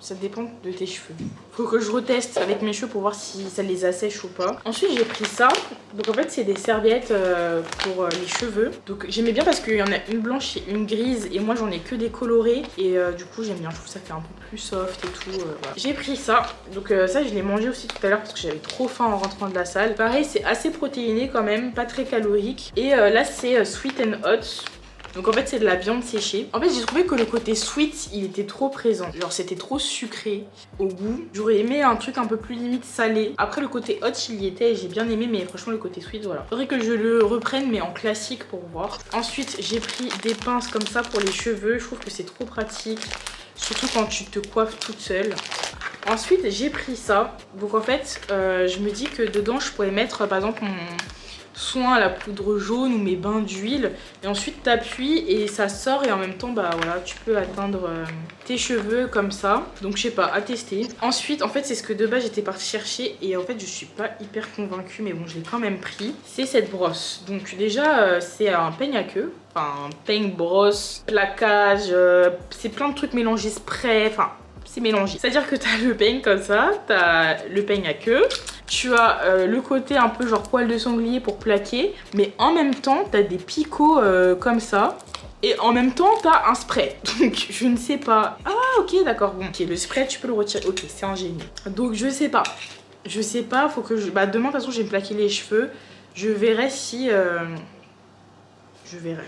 Ça dépend de tes cheveux. Faut que je reteste avec mes cheveux pour voir si ça les assèche ou pas. Ensuite j'ai pris ça. Donc en fait c'est des serviettes pour les cheveux. Donc j'aimais bien parce qu'il y en a une blanche et une grise. Et moi j'en ai que des colorés. Et du coup j'aime bien. Je trouve que ça fait un peu plus soft et tout. Voilà. J'ai pris ça. Donc ça je l'ai mangé aussi tout à l'heure parce que j'avais trop faim en rentrant de la salle. Pareil c'est assez protéiné quand même. Pas très calorique. Et là c'est Sweet and Hot. Donc en fait c'est de la viande séchée. En fait j'ai trouvé que le côté sweet il était trop présent. Genre c'était trop sucré au goût. J'aurais aimé un truc un peu plus limite salé. Après le côté hot il y était et j'ai bien aimé, mais franchement le côté sweet voilà. Faudrait que je le reprenne mais en classique pour voir. Ensuite j'ai pris des pinces comme ça pour les cheveux. Je trouve que c'est trop pratique. Surtout quand tu te coiffes toute seule. Ensuite j'ai pris ça. Donc en fait je me dis que dedans je pourrais mettre par exemple mon soin à la poudre jaune ou mes bains d'huile et ensuite t'appuies et ça sort et en même temps bah voilà tu peux atteindre tes cheveux comme ça. Donc je sais pas, à tester. Ensuite en fait c'est ce que de base j'étais partie chercher et en fait je suis pas hyper convaincue mais bon je l'ai quand même pris. C'est cette brosse. Donc déjà c'est un peigne à queue. Enfin un peigne brosse, plaquage, c'est plein de trucs mélangés, spray, enfin c'est mélangé. C'est-à-dire que t'as le peigne comme ça, t'as le peigne à queue. Tu as le côté un peu genre poil de sanglier pour plaquer, mais en même temps t'as des picots comme ça et en même temps t'as un spray. Donc je ne sais pas. Ah ok d'accord, bon ok le spray tu peux le retirer, ok c'est ingénieux. Donc je sais pas, faut que je... Bah demain de toute façon je vais me plaquer les cheveux, je verrai si... Je verrai.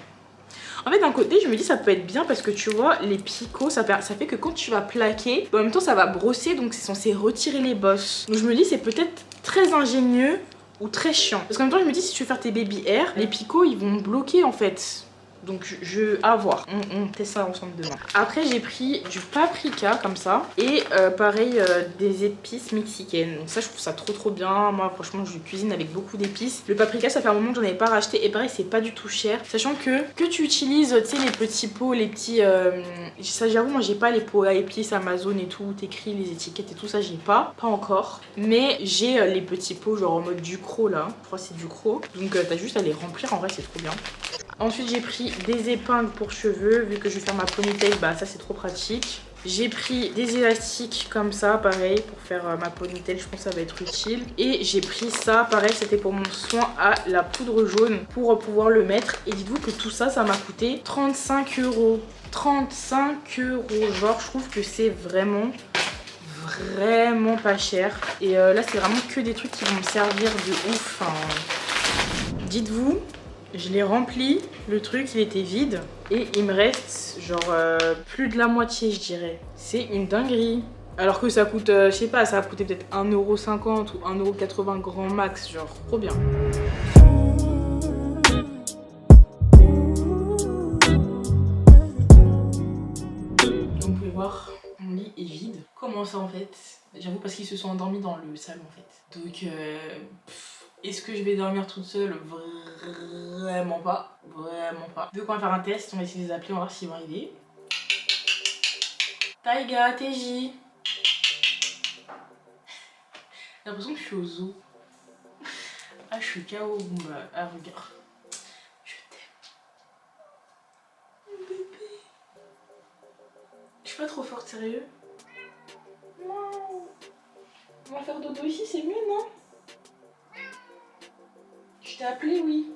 En fait d'un côté je me dis ça peut être bien parce que tu vois les picots ça fait que quand tu vas plaquer en même temps ça va brosser donc c'est censé retirer les bosses. Donc je me dis c'est peut-être très ingénieux ou très chiant. Parce qu'en même temps je me dis si tu veux faire tes baby hair les picots ils vont bloquer en fait. Donc à voir, on teste ça ensemble demain. Après j'ai pris du paprika comme ça et pareil des épices mexicaines. Donc ça je trouve ça trop bien. Moi franchement je cuisine avec beaucoup d'épices. Le paprika ça fait un moment que j'en avais pas racheté et pareil c'est pas du tout cher. Sachant que tu utilises tu sais les petits pots, les petits... ça j'avoue moi j'ai pas les pots à épices Amazon et tout où t'écris les étiquettes et tout ça j'ai pas encore. Mais j'ai les petits pots genre en mode Ducros là. Je crois que c'est Ducros. Donc t'as juste à les remplir en vrai c'est trop bien. Ensuite j'ai pris des épingles pour cheveux, vu que je vais faire ma ponytail, bah ça c'est trop pratique. J'ai pris des élastiques comme ça, pareil, pour faire ma ponytail, je pense que ça va être utile. Et j'ai pris ça, pareil, c'était pour mon soin à la poudre jaune, pour pouvoir le mettre. Et dites-vous que tout ça, ça m'a coûté 35 €. 35 €, genre je trouve que c'est vraiment pas cher. Et là c'est vraiment que des trucs qui vont me servir de ouf. Enfin, dites-vous... Je l'ai rempli, le truc il était vide et il me reste genre plus de la moitié je dirais. C'est une dinguerie. Alors que ça coûte, je sais pas, ça va coûter peut-être 1,50 € ou 1,80 € grand max, genre trop bien. Donc vous pouvez voir, mon lit est vide. Comment ça en fait? J'avoue parce qu'ils se sont endormis dans le salon en fait. Donc est-ce que je vais dormir toute seule? Vraiment pas. Vraiment pas. Donc on va faire un test, on va essayer de les appeler, on va voir s'ils vont arriver. Taiga, TJ. J'ai l'impression que je suis au zoo. Ah je suis KO. Bon bah, ah regarde. Je t'aime. Bébé. Je suis pas trop forte, sérieux? Non. On va faire dodo ici, c'est mieux non? Je t'ai appelé, oui.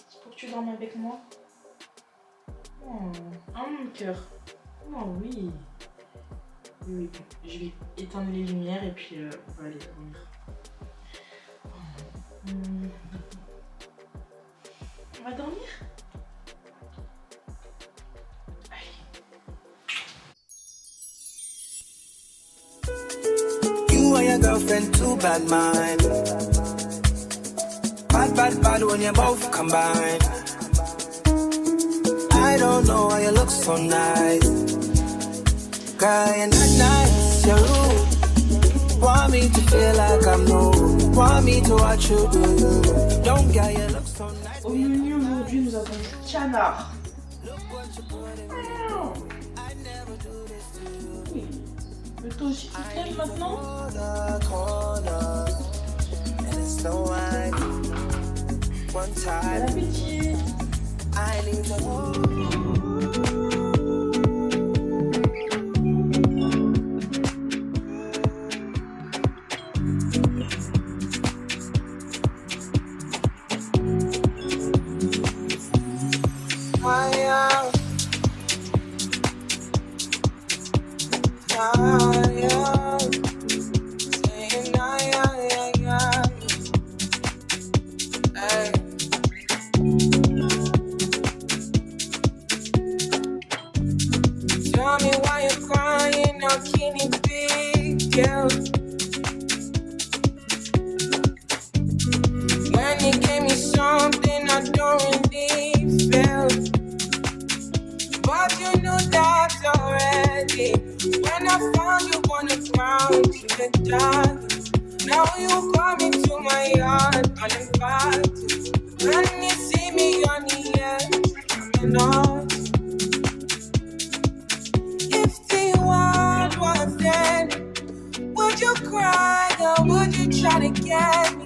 C'est pour que tu dormes avec moi. Oh, mon cœur. Oh oui. Oui, bon. Je vais éteindre les lumières et puis on va aller dormir. On va dormir? Allez. You and your girlfriend too bad, man. Bad when you both combine. I don't know why you look so nice. Girl, you're not nice, you're rude. Want me to feel like I'm new. Want me to watch you do you. Don't get you look so nice. Au menu aujourd'hui nous avons du canard. Oui. Mais toi aussi tu t'aimes maintenant? One time, Bon appétit. I need to Tell me why you're crying, how can it be, girl? When you gave me something I don't really feel, but you know that already. When I found you on the ground in the dark, now you come into my heart uninvited. When you see me on the edge, coming on. If the world was dead, would you cry or would you try to get me?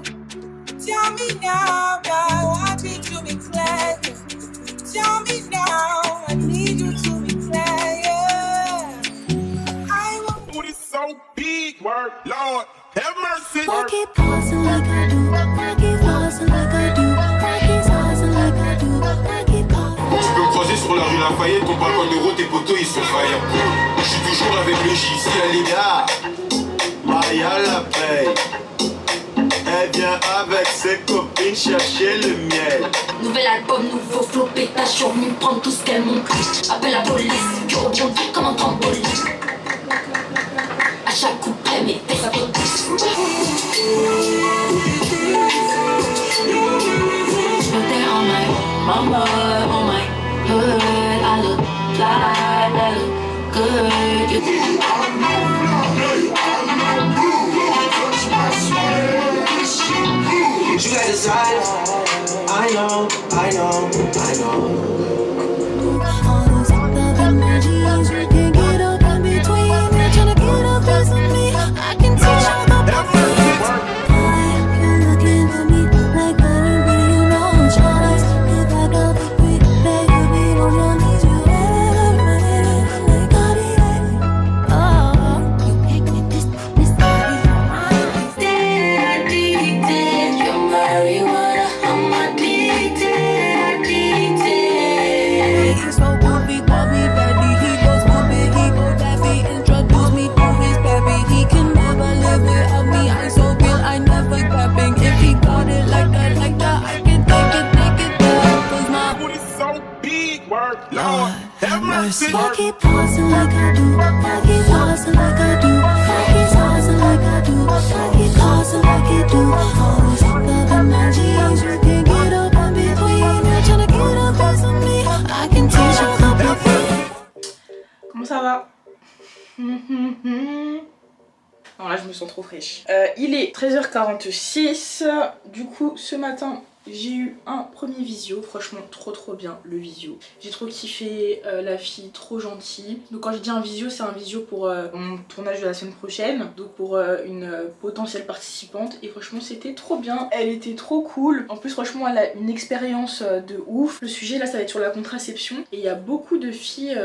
Tell me now, I want you to be clear. Tell me now, I need you to be clear. I want Booty so big, word, Lord, have mercy. I keep pausing like I do. I keep pausing like I do. I keep pausing like I do. I keep pausing. Tu peux me croiser sur la rue Lafayette, on parle comme euro, tes poteaux ils sont faillants. Je suis toujours avec le J, si elle est bien. Maya la paye. Elle vient avec ses copines chercher le miel. Nouvel album, nouveau flow, pétage sur nous, prendre tout ce qu'elle montre. Appelle la police, je rebondis comme un trampoline. À chaque couplet, mes fesses applaudissent. But they're on my mama, on my hood. I look fly, I look good. you got desire. I know, I know, I know. All those other energies, you can't get up in between. You're trying to get a piece of me. I can teach you the perfect. Why you looking at me like anybody you know? Try to if I go quick, they could be on your knees. You like Cardi. Oh, you can't get this body. Addicted, you're marijuana, I'm addicted. He's so goofy, call me daddy. He goes stupid, he go daffy. Introduce me to his baby. He can never live without me. I'm so real, I never capping. If he got it like that, I can take it there. 'Cause my Booty so big, word, Lord, have mercy. I keep pausing like I do. I keep pausing like I do. I keep pausing like I do. I keep pausing like you do. All these other energies, you can't get up in between. You're trying to get a piece of me. I can teach you the perfect. Comment ça va? Non, là je me sens trop fraîche. Il est 13h46. Du coup, ce matin, j'ai eu un premier visio. Franchement, trop bien le visio. J'ai trop kiffé, la fille trop gentille. Donc quand je dis un visio, c'est un visio pour mon tournage de la semaine prochaine. Donc pour une potentielle participante. Et franchement, c'était trop bien. Elle était trop cool. En plus, franchement, elle a une expérience de ouf. Le sujet là, ça va être sur la contraception. Et il y a beaucoup de filles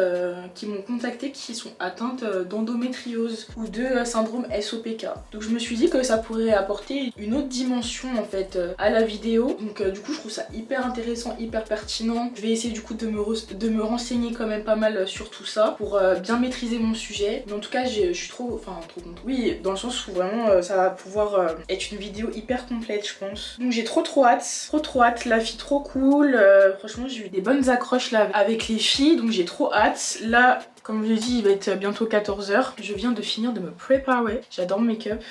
qui m'ont contacté qui sont atteintes d'endométriose ou de syndrome SOPK. Donc je me suis dit que ça pourrait apporter une autre dimension en fait à la vidéo. Donc du coup je trouve ça hyper intéressant, hyper pertinent. Je vais essayer du coup de me renseigner quand même pas mal sur tout ça pour bien maîtriser mon sujet. Mais en tout cas je suis trop contente. Oui, dans le sens où vraiment ça va pouvoir être une vidéo hyper complète je pense. Donc j'ai trop hâte, la fille trop cool. Franchement j'ai eu des bonnes accroches là avec les filles, donc j'ai trop hâte. Là comme je l'ai dit, il va être bientôt 14h. Je viens de finir de me préparer. J'adore le make-up.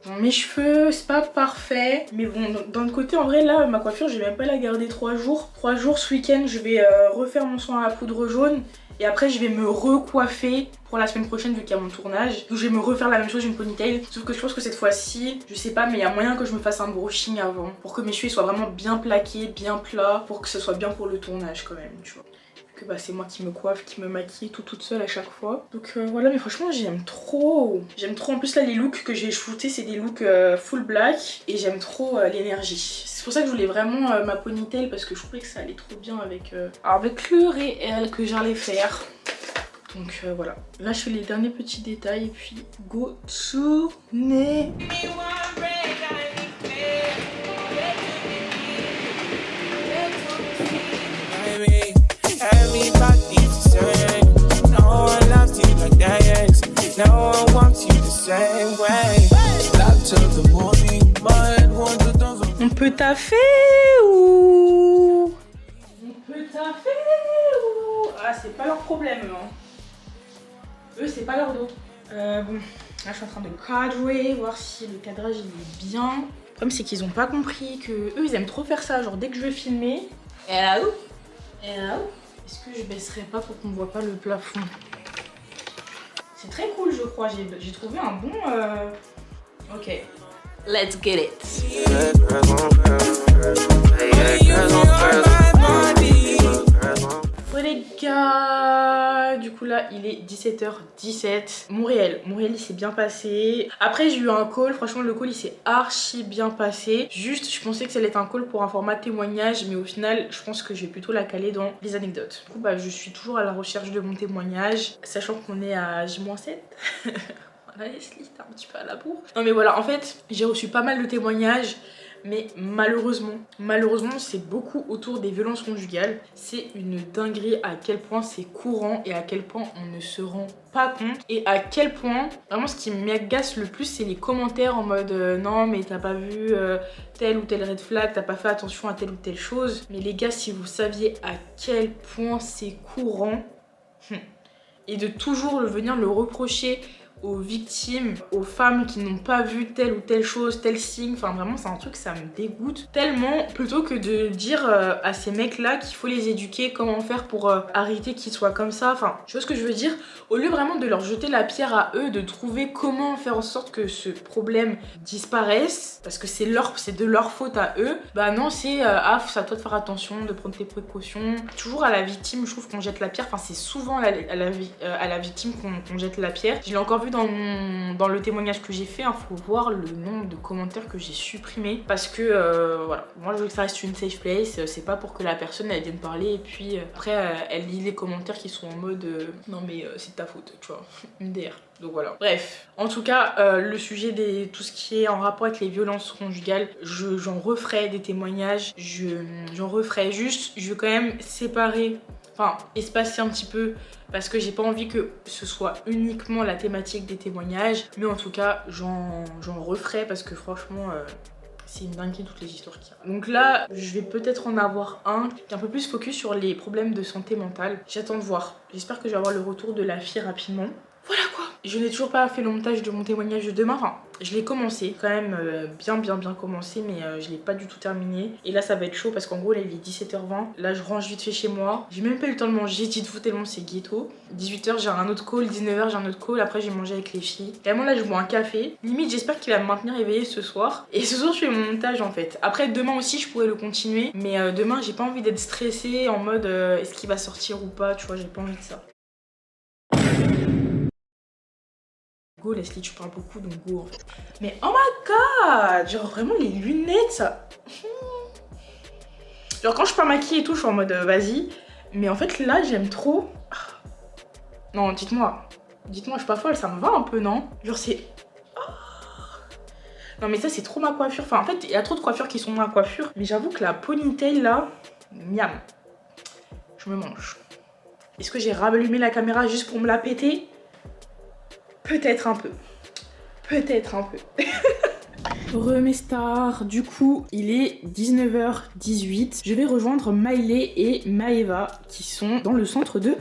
Bon, mes cheveux, c'est pas parfait. Mais bon, d'un côté, en vrai, là, ma coiffure, je vais même pas la garder 3 jours. 3 jours ce week-end, je vais refaire mon soin à la poudre jaune. Et après, je vais me recoiffer pour la semaine prochaine, vu qu'il y a mon tournage. Donc, je vais me refaire la même chose, une ponytail. Sauf que je pense que cette fois-ci, je sais pas, mais il y a moyen que je me fasse un brushing avant. Pour que mes cheveux soient vraiment bien plaqués, bien plats. Pour que ce soit bien pour le tournage quand même, tu vois. Que bah, c'est moi qui me coiffe, qui me maquille toute seule à chaque fois. Donc voilà, mais franchement j'aime trop. J'aime trop. En plus là les looks que j'ai shootés c'est des looks full black. Et j'aime trop l'énergie. C'est pour ça que je voulais vraiment ma ponytail parce que je trouvais que ça allait trop bien avec le réel que j'allais faire. Donc voilà. Là je fais les derniers petits détails et puis go tourner. Everybody's the same. No one loves you like that, yes. peut taffer ou... On peut taffer ou... Ah, c'est pas leur problème, eux. Hein. Eux, c'est pas leur dos. Bon, là, je suis en train de cadrer, voir si le cadrage il est bien. Le problème, c'est qu'ils ont pas compris que eux, ils aiment trop faire ça. Genre, dès que je vais filmer... Et là où? Et là où? Est-ce que je baisserai pas pour qu'on voit pas le plafond? C'est très cool, je crois. J'ai trouvé un bon... Ok. Let's get it. Ouais les gars, du coup là il est 17h17. Montréal il s'est bien passé. Après j'ai eu un call, franchement le call il s'est archi bien passé. Juste je pensais que ça allait être un call pour un format témoignage, mais au final je pense que je vais plutôt la caler dans les anecdotes. Du coup bah je suis toujours à la recherche de mon témoignage, sachant qu'on est à J-7. Voilà Leslie, t'es un petit peu à la bourre. Non mais voilà, en fait j'ai reçu pas mal de témoignages. Mais malheureusement c'est beaucoup autour des violences conjugales. C'est une dinguerie à quel point c'est courant et à quel point on ne se rend pas compte. Et à quel point, vraiment ce qui m'agace le plus c'est les commentaires en mode non mais t'as pas vu tel ou tel red flag, t'as pas fait attention à telle ou telle chose. Mais les gars, si vous saviez à quel point c'est courant et de toujours venir le reprocher aux victimes, aux femmes qui n'ont pas vu telle ou telle chose, tel signe, enfin vraiment c'est un truc, ça me dégoûte tellement, plutôt que de dire à ces mecs là qu'il faut les éduquer, comment faire pour arrêter qu'ils soient comme ça, enfin tu vois ce que je veux dire, au lieu vraiment de leur jeter la pierre à eux, de trouver comment faire en sorte que ce problème disparaisse, parce que c'est de leur faute à eux, bah non c'est c'est à toi de faire attention, de prendre tes précautions, toujours à la victime je trouve qu'on jette la pierre, enfin c'est souvent à la victime qu'on jette la pierre. Je l'ai encore vu dans le témoignage que j'ai fait, hein, faut voir le nombre de commentaires que j'ai supprimés parce que voilà, moi je veux que ça reste une safe place, c'est pas pour que la personne elle vienne parler et puis après elle lit les commentaires qui sont en mode non mais c'est de ta faute, tu vois, MDR. Donc voilà. Bref, en tout cas, le sujet de tout ce qui est en rapport avec les violences conjugales, j'en referai des témoignages, j'en referai juste, je veux quand même séparer, enfin espacer un petit peu parce que j'ai pas envie que ce soit uniquement la thématique des témoignages, mais en tout cas j'en referai parce que franchement c'est une dinguerie toutes les histoires qu'il y a. Donc là je vais peut-être en avoir un qui est un peu plus focus sur les problèmes de santé mentale. J'attends de voir, j'espère que je vais avoir le retour de la fille rapidement. Voilà quoi. Je n'ai toujours pas fait le montage de mon témoignage de demain, enfin je l'ai commencé quand même bien commencé, mais je l'ai pas du tout terminé. Et là ça va être chaud parce qu'en gros là il est 17h20, là je range vite fait chez moi, j'ai même pas eu le temps de manger, dites-vous tellement c'est ghetto. 18h j'ai un autre call, 19h j'ai un autre call, après j'ai mangé avec les filles. Vraiment là je bois un café, limite j'espère qu'il va me maintenir éveillée ce soir. Et ce soir je fais mon montage en fait. Après demain aussi je pourrais le continuer, mais demain j'ai pas envie d'être stressée en mode est-ce qu'il va sortir ou pas, tu vois, j'ai pas envie de ça. Go Leslie, tu parles beaucoup donc go en fait. Mais oh my god, genre vraiment les lunettes ça. Genre quand je suis pas maquillée et tout je suis en mode vas-y. Mais en fait là j'aime trop. Non dites-moi je suis pas folle, ça me va un peu non? Genre c'est... Non mais ça c'est trop ma coiffure, enfin en fait il y a trop de coiffures qui sont ma coiffure. Mais j'avoue que la ponytail là, miam, je me mange. Est-ce que j'ai rallumé la caméra juste pour me la péter? Peut-être un peu. Peut-être un peu. Remestar, du coup, il est 19h18. Je vais rejoindre Maïlé et Maëva qui sont dans le centre de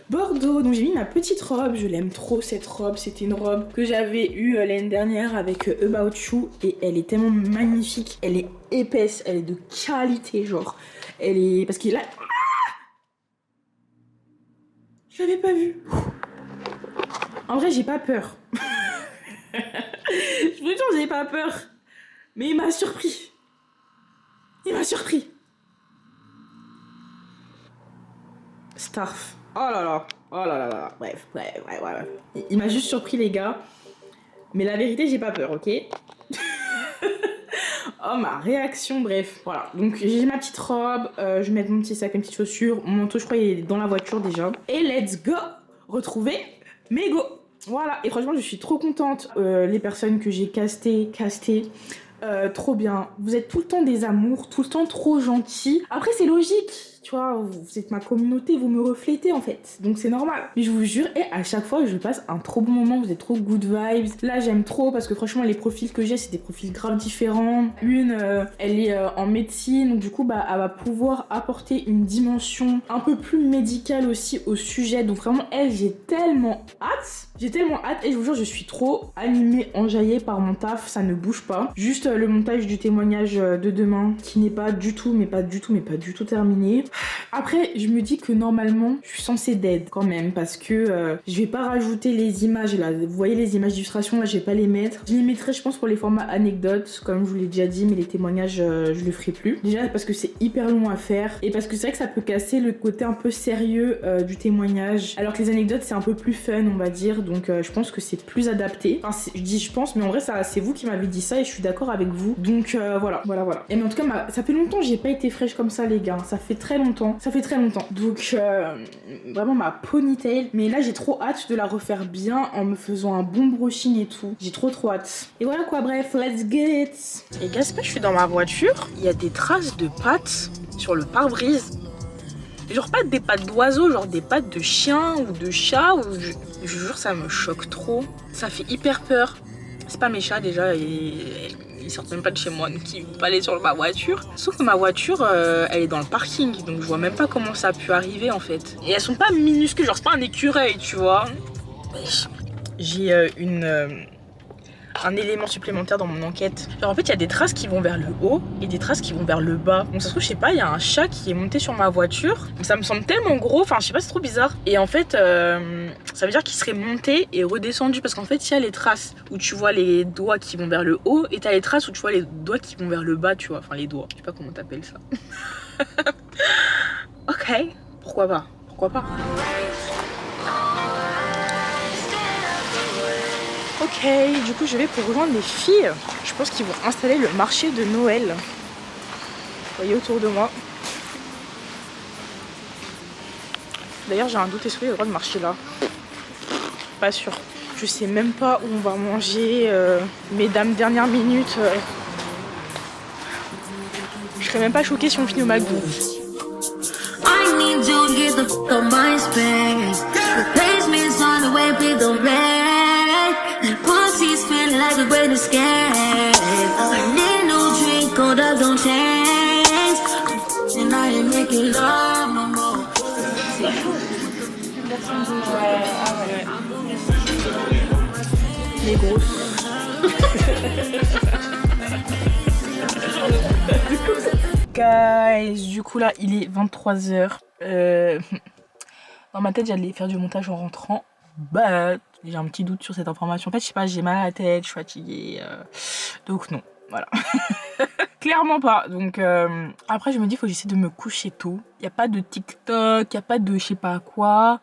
Bordeaux. Donc j'ai mis ma petite robe, je l'aime trop cette robe. C'était une robe que j'avais eue l'année dernière avec About You et elle est tellement magnifique. Elle est épaisse, elle est de qualité genre. Elle est... Parce qu'il a... Je l'avais pas vue. En vrai, j'ai pas peur. Je vous jure, j'ai pas peur. Mais il m'a surpris. Il m'a surpris. Starf. Oh là là. Oh là là là. Bref. Il m'a juste surpris, les gars. Mais la vérité, j'ai pas peur, ok? Oh, ma réaction, bref. Voilà. Donc, j'ai ma petite robe. Je vais mettre mon petit sac, mes petites chaussures. Mon manteau, je crois, il est dans la voiture déjà. Et let's go retrouver Mégo. Voilà, et franchement je suis trop contente. Les personnes que j'ai castées, trop bien. Vous êtes tout le temps des amours, tout le temps trop gentils. Après c'est logique, tu vois, vous êtes ma communauté, vous me reflétez en fait. Donc c'est normal. Mais je vous jure, et à chaque fois, je passe un trop bon moment, vous êtes trop good vibes. Là, j'aime trop parce que franchement, les profils que j'ai, c'est des profils grave différents. Une, elle est en médecine, donc du coup, bah, elle va pouvoir apporter une dimension un peu plus médicale aussi au sujet. Donc vraiment, elle, j'ai tellement hâte. J'ai tellement hâte et je vous jure, je suis trop animée, enjaillée par mon taf, ça ne bouge pas. Juste le montage du témoignage de demain qui n'est pas du tout, mais pas du tout terminé. Après, je me dis que normalement, je suis censée dead quand même parce que je vais pas rajouter les images là. Vous voyez les images d'illustration là, je vais pas les mettre. Je les mettrai, je pense, pour les formats anecdotes, comme je vous l'ai déjà dit, mais les témoignages, je le ferai plus. Déjà parce que c'est hyper long à faire et parce que c'est vrai que ça peut casser le côté un peu sérieux du témoignage. Alors que les anecdotes, c'est un peu plus fun, on va dire. Donc je pense que c'est plus adapté. Enfin, je dis je pense, mais en vrai, c'est vous qui m'avez dit ça et je suis d'accord avec vous. Donc voilà. Et mais en tout cas, ça fait longtemps que j'ai pas été fraîche comme ça, les gars. Ça fait très longtemps. Donc vraiment ma ponytail. Mais là, j'ai trop hâte de la refaire bien en me faisant un bon brushing et tout. J'ai trop hâte. Et voilà quoi, bref, let's get it. Et gars, c'est pas, je suis dans ma voiture. Il y a des traces de pattes sur le pare-brise. Genre pas des pattes d'oiseaux, genre des pattes de chien ou de chat. Ou je jure, ça me choque trop. Ça fait hyper peur. C'est pas mes chats déjà, ils sortent même pas de chez moi, donc ils vont pas aller sur ma voiture. Sauf que ma voiture, elle est dans le parking, donc je vois même pas comment ça a pu arriver en fait. Et elles sont pas minuscules, genre c'est pas un écureuil, tu vois. J'ai un élément supplémentaire dans mon enquête. Genre en fait il y a des traces qui vont vers le haut et des traces qui vont vers le bas. Donc ça se trouve, je sais pas, il y a un chat qui est monté sur ma voiture. Donc ça me semble tellement gros, enfin je sais pas, c'est trop bizarre. Et en fait ça veut dire qu'il serait monté et redescendu parce qu'en fait il y a les traces où tu vois les doigts qui vont vers le haut et t'as les traces où tu vois les doigts qui vont vers le bas, tu vois. Enfin les doigts, je sais pas comment t'appelles ça. Ok, pourquoi pas. Ok, du coup je vais pour rejoindre les filles. Je pense qu'ils vont installer le marché de Noël. Vous voyez autour de moi. D'ailleurs j'ai un doute, est-ce qu'il y a le droit de marcher là? Pas sûr. Je sais même pas où on va manger. Mesdames, dernière minute. Je serais même pas choquée si on finit au McDo. I need you to get the fuck on my space. Replacement's on the way, please don't play. That pussy's feeling like a great escape. I need a new drink, cold up, don't change. And I ain't making love no more. Les grosses. Guys, du coup là il est 23h. Dans ma tête j'allais faire du montage en rentrant. But j'ai un petit doute sur cette information. En fait je sais pas, j'ai mal à la tête, je suis fatiguée. Donc non, voilà. Clairement pas. Donc après je me dis faut que j'essaie de me coucher tôt. Y a pas de TikTok, y a pas de je sais pas quoi.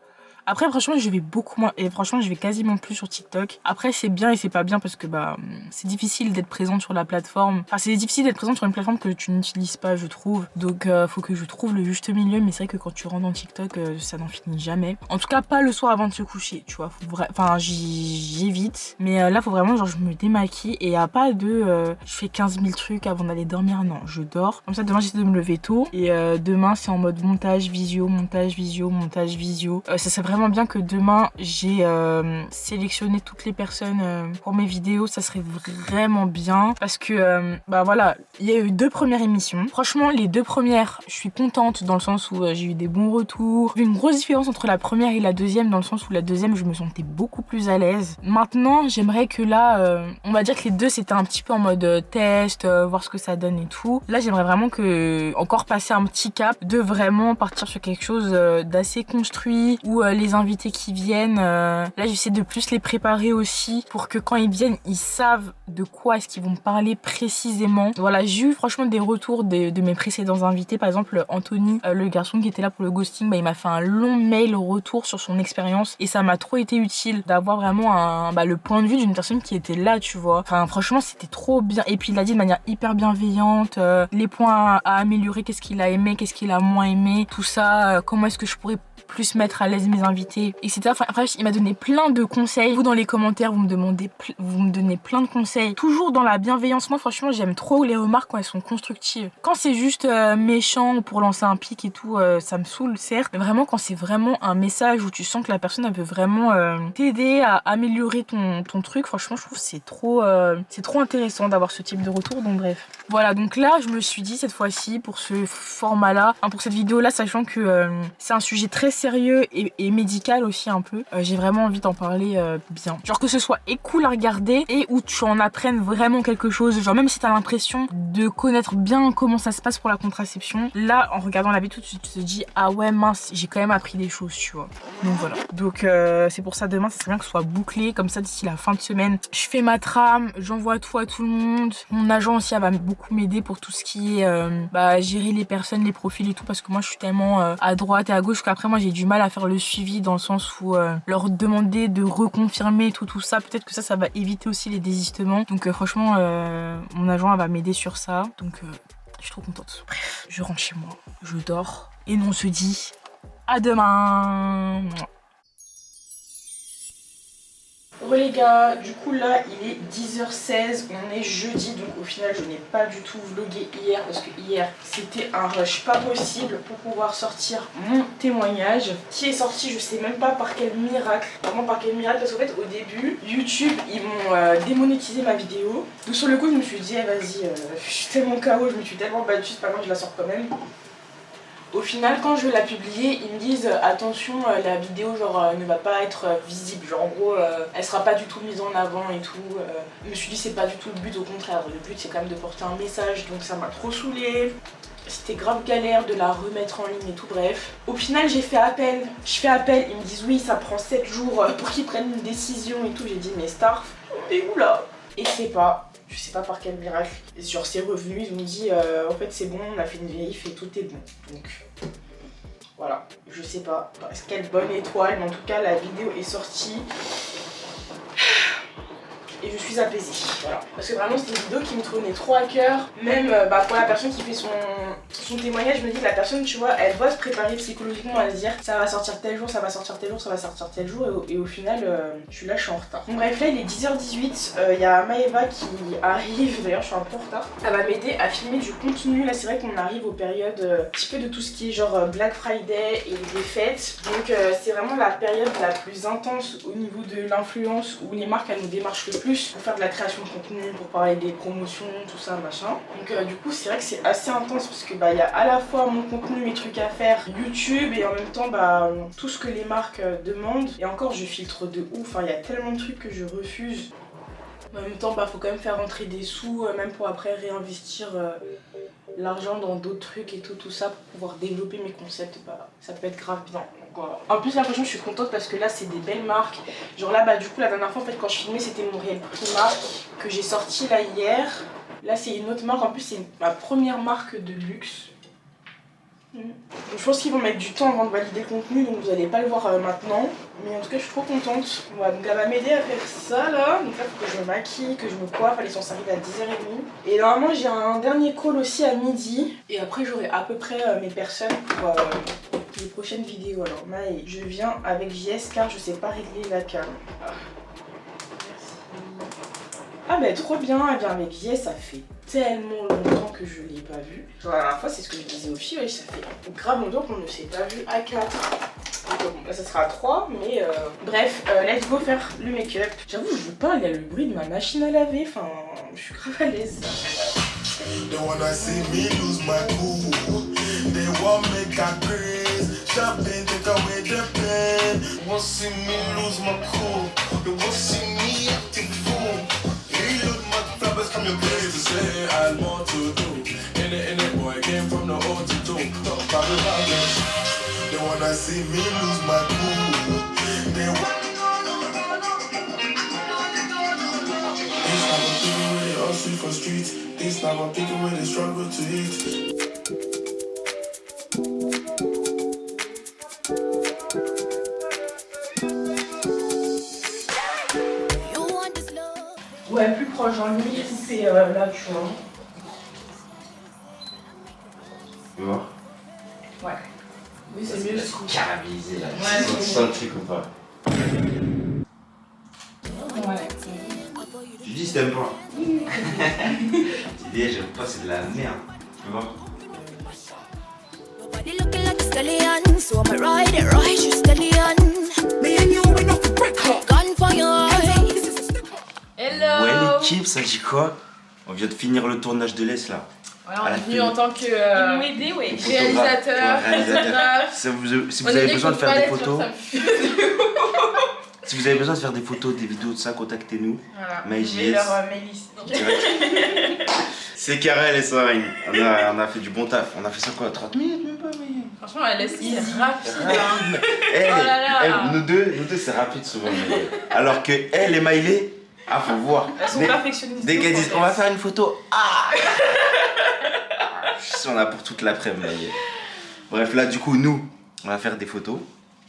Après franchement je vais beaucoup moins et franchement je vais quasiment plus sur TikTok. Après c'est bien et c'est pas bien parce que bah c'est difficile d'être présente sur la plateforme. Enfin c'est difficile d'être présente sur une plateforme que tu n'utilises pas je trouve. Donc faut que je trouve le juste milieu, mais c'est vrai que quand tu rentres dans TikTok ça n'en finit jamais. En tout cas pas le soir avant de se coucher, tu vois. Enfin j'évite. Mais là faut vraiment genre je me démaquille et y a pas de je fais 15 000 trucs avant d'aller dormir. Non, je dors. Comme ça demain j'essaie de me lever tôt. Et demain c'est en mode montage visio. Ça serait vraiment bien que demain j'ai sélectionné toutes les personnes pour mes vidéos, ça serait vraiment bien parce que bah voilà, il y a eu 2 premières émissions. Franchement les 2 premières je suis contente dans le sens où j'ai eu des bons retours. Il y a une grosse différence entre la première et la deuxième dans le sens où la deuxième je me sentais beaucoup plus à l'aise. Maintenant j'aimerais que là on va dire que les 2 c'était un petit peu en mode test, voir ce que ça donne et tout. Là j'aimerais vraiment que encore passer un petit cap de vraiment partir sur quelque chose d'assez construit où les invités qui viennent, là j'essaie de plus les préparer aussi pour que quand ils viennent ils savent de quoi est-ce qu'ils vont parler précisément. Voilà, j'ai eu franchement des retours de mes précédents invités. Par exemple Anthony, le garçon qui était là pour le ghosting, bah, il m'a fait un long mail retour sur son expérience et ça m'a trop été utile d'avoir vraiment le point de vue d'une personne qui était là, tu vois. Enfin franchement c'était trop bien et puis il l'a dit de manière hyper bienveillante, les points à améliorer, qu'est-ce qu'il a aimé, qu'est-ce qu'il a moins aimé, tout ça, comment est-ce que je pourrais plus mettre à l'aise mes invités, etc. Enfin, bref, il m'a donné plein de conseils. Vous dans les commentaires, vous me donnez plein de conseils. Toujours dans la bienveillance. Moi, franchement, j'aime trop les remarques quand elles sont constructives. Quand c'est juste méchant pour lancer un pic et tout, ça me saoule, certes. Mais vraiment, quand c'est vraiment un message où tu sens que la personne elle peut vraiment t'aider à améliorer ton truc, franchement, je trouve que c'est trop intéressant d'avoir ce type de retour. Donc bref. Voilà, donc là, je me suis dit cette fois-ci, pour ce format-là, pour cette vidéo-là, sachant que c'est un sujet très sérieux et médical aussi un peu, j'ai vraiment envie d'en parler bien. Genre que ce soit cool à regarder et où tu en apprennes vraiment quelque chose. Genre même si t'as l'impression de connaître bien comment ça se passe pour la contraception, là, en regardant la vidéo, tu te dis ah ouais mince, j'ai quand même appris des choses, tu vois. Donc voilà. Donc c'est pour ça demain, ça serait bien que ce soit bouclé. Comme ça, d'ici la fin de semaine, je fais ma trame, j'envoie tout à tout le monde. Mon agent aussi, elle va beaucoup m'aider pour tout ce qui est gérer les personnes, les profils et tout, parce que moi je suis tellement à droite et à gauche qu'après moi j'ai du mal à faire le suivi dans le sens où leur demander de reconfirmer tout ça, peut-être que ça va éviter aussi les désistements. Donc franchement mon agent elle va m'aider sur ça, donc je suis trop contente. Bref, je rentre chez moi, je dors et nous on se dit à demain. Bon les gars, du coup là il est 10h16, on est jeudi, donc au final je n'ai pas du tout vlogué hier parce que hier c'était un rush pas possible pour pouvoir sortir mon témoignage qui est sorti je sais même pas par quel miracle, vraiment par quel miracle, parce qu'en fait au début YouTube ils m'ont démonétisé ma vidéo, donc sur le coup je me suis dit vas-y je suis tellement KO, je me suis tellement battue, c'est pas grave, je la sors quand même. Au final, quand je vais la publier, ils me disent attention, la vidéo genre ne va pas être visible, genre en gros elle sera pas du tout mise en avant et tout. Je me suis dit c'est pas du tout le but, au contraire, le but c'est quand même de porter un message, donc ça m'a trop saoulée. C'était grave galère de la remettre en ligne et tout, bref. Au final j'ai fait appel, ils me disent oui ça prend 7 jours pour qu'ils prennent une décision et tout. J'ai dit mais Starf, on est où là? Et je sais pas par quel miracle, et sur c'est revenu, ils m'ont dit en fait c'est bon, on a fait une vérif et tout est bon. Donc voilà, je sais pas quelle bonne étoile, mais en tout cas la vidéo est sortie et je suis apaisée, voilà. Parce que vraiment c'était une vidéo qui me tenait trop à cœur. Même pour la personne qui fait son témoignage, je me dis que la personne, tu vois, elle doit se préparer psychologiquement à se dire ça va sortir tel jour, ça va sortir tel jour, ça va sortir tel jour, et au final je suis là, je suis en retard. Donc bref, là il est 10h18, il y a Maëva qui arrive, d'ailleurs je suis un peu en retard. Elle va m'aider à filmer du contenu. Là c'est vrai qu'on arrive aux périodes un petit peu de tout ce qui est genre Black Friday et des fêtes. Donc c'est vraiment la période la plus intense au niveau de l'influence, où les marques elles nous démarchent le plus pour faire de la création de contenu, pour parler des promotions, tout ça machin. Donc du coup c'est vrai que c'est assez intense parce que y a à la fois mon contenu, mes trucs à faire, YouTube, et en même temps tout ce que les marques demandent. Et encore je filtre de ouf, il y a tellement de trucs que je refuse. En même temps faut quand même faire rentrer des sous, même pour après réinvestir l'argent dans d'autres trucs et tout ça pour pouvoir développer mes concepts, ça peut être grave bien. Voilà. En plus là franchement je suis contente parce que là c'est des belles marques. Genre là du coup la dernière fois en fait quand je filmais c'était mon réel Primark que j'ai sorti là hier. Là c'est une autre marque, en plus c'est ma première marque de luxe. Donc, je pense qu'ils vont mettre du temps avant de valider le contenu, donc vous allez pas le voir maintenant. Mais en tout cas je suis trop contente. Voilà, donc elle va m'aider à faire ça là. Donc là faut que je me maquille, que je me coiffe, elle est censée arriver à 10h30. Et normalement j'ai un dernier call aussi à midi. Et après j'aurai à peu près mes personnes pour les prochaines vidéos. Alors Maë, je viens avec JS car je sais pas régler la cam. Ah bah trop bien, elle vient avec JS, ça fait tellement longtemps que je l'ai pas vue. Genre la dernière fois c'est ce que je disais aux filles, ça fait grave longtemps qu'on ne s'est pas vu à 4. Donc bon, là ça sera à 3, mais bref, let's go faire le make-up. J'avoue je vous parle, il y a le bruit de ma machine à laver, enfin je suis grave à l'aise. They wanna see me lose my cool. They want me get crazy. Shopping, take away the pain. Want see me lose my cool. They want see me acting fool. Reload my flappers, come your place to say I want to do. In the boy came from the old to do. They wanna see me lose my cool. They want. This time I'm thinking with it all street for streets. This time I'm thinking with it struggle to eat. Ouais, plus proche, genre limite coupé là, tu vois. Tu vois? Ouais. Oui, c'est mieux. Caramélisé là. Ouais, Tu sens le truc ou pas? Ouais. Tu dis si t'aimes pas. Tu dis j'aime pas, c'est de la merde. Tu vois? Body looking like a stallion, so I'ma ride it right, you stallion. Me and you, we not to break up. Gun for your eyes. Hello. Ouais l'équipe, ça dit quoi? On vient de finir le tournage de l'Est là. Voilà, on est venu en tant que Ils m'ont aidé, ouais. réalisateur, photographe. Si vous avez besoin de faire des photos, si vous avez besoin de faire des photos, des vidéos de ça, contactez-nous. Voilà. MyJS. Leur mail ici. C'est Karel et Sarine. On a fait du bon taf. On a fait ça quoi? 30 minutes même pas, mais. Franchement, elle laisse rapide. Hein. Hey, Oh là là. hey, nous deux c'est rapide souvent. Mais... Alors que elle et Miley, ah faut voir. Elles sont perfectionnistes. Dès qu'elles disent on va faire une photo, ah je suis on a pour toute l'après-midi. Bref, là du coup nous, on va faire des photos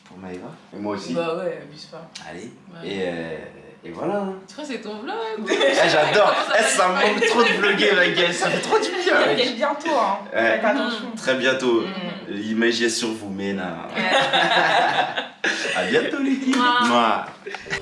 pour Maïva. Et moi aussi. Bah ouais, abuse pas. Allez. Ouais. Et voilà. Hein. Tu crois que c'est ton vlog? Ah, j'adore. Ça me manque trop de vlogger la gueule. Ça fait trop du bien. Et bientôt, hein. Ouais. Faites attention. Très bientôt. Imaginez sur vous, mais non. À bientôt l'équipe. Moi.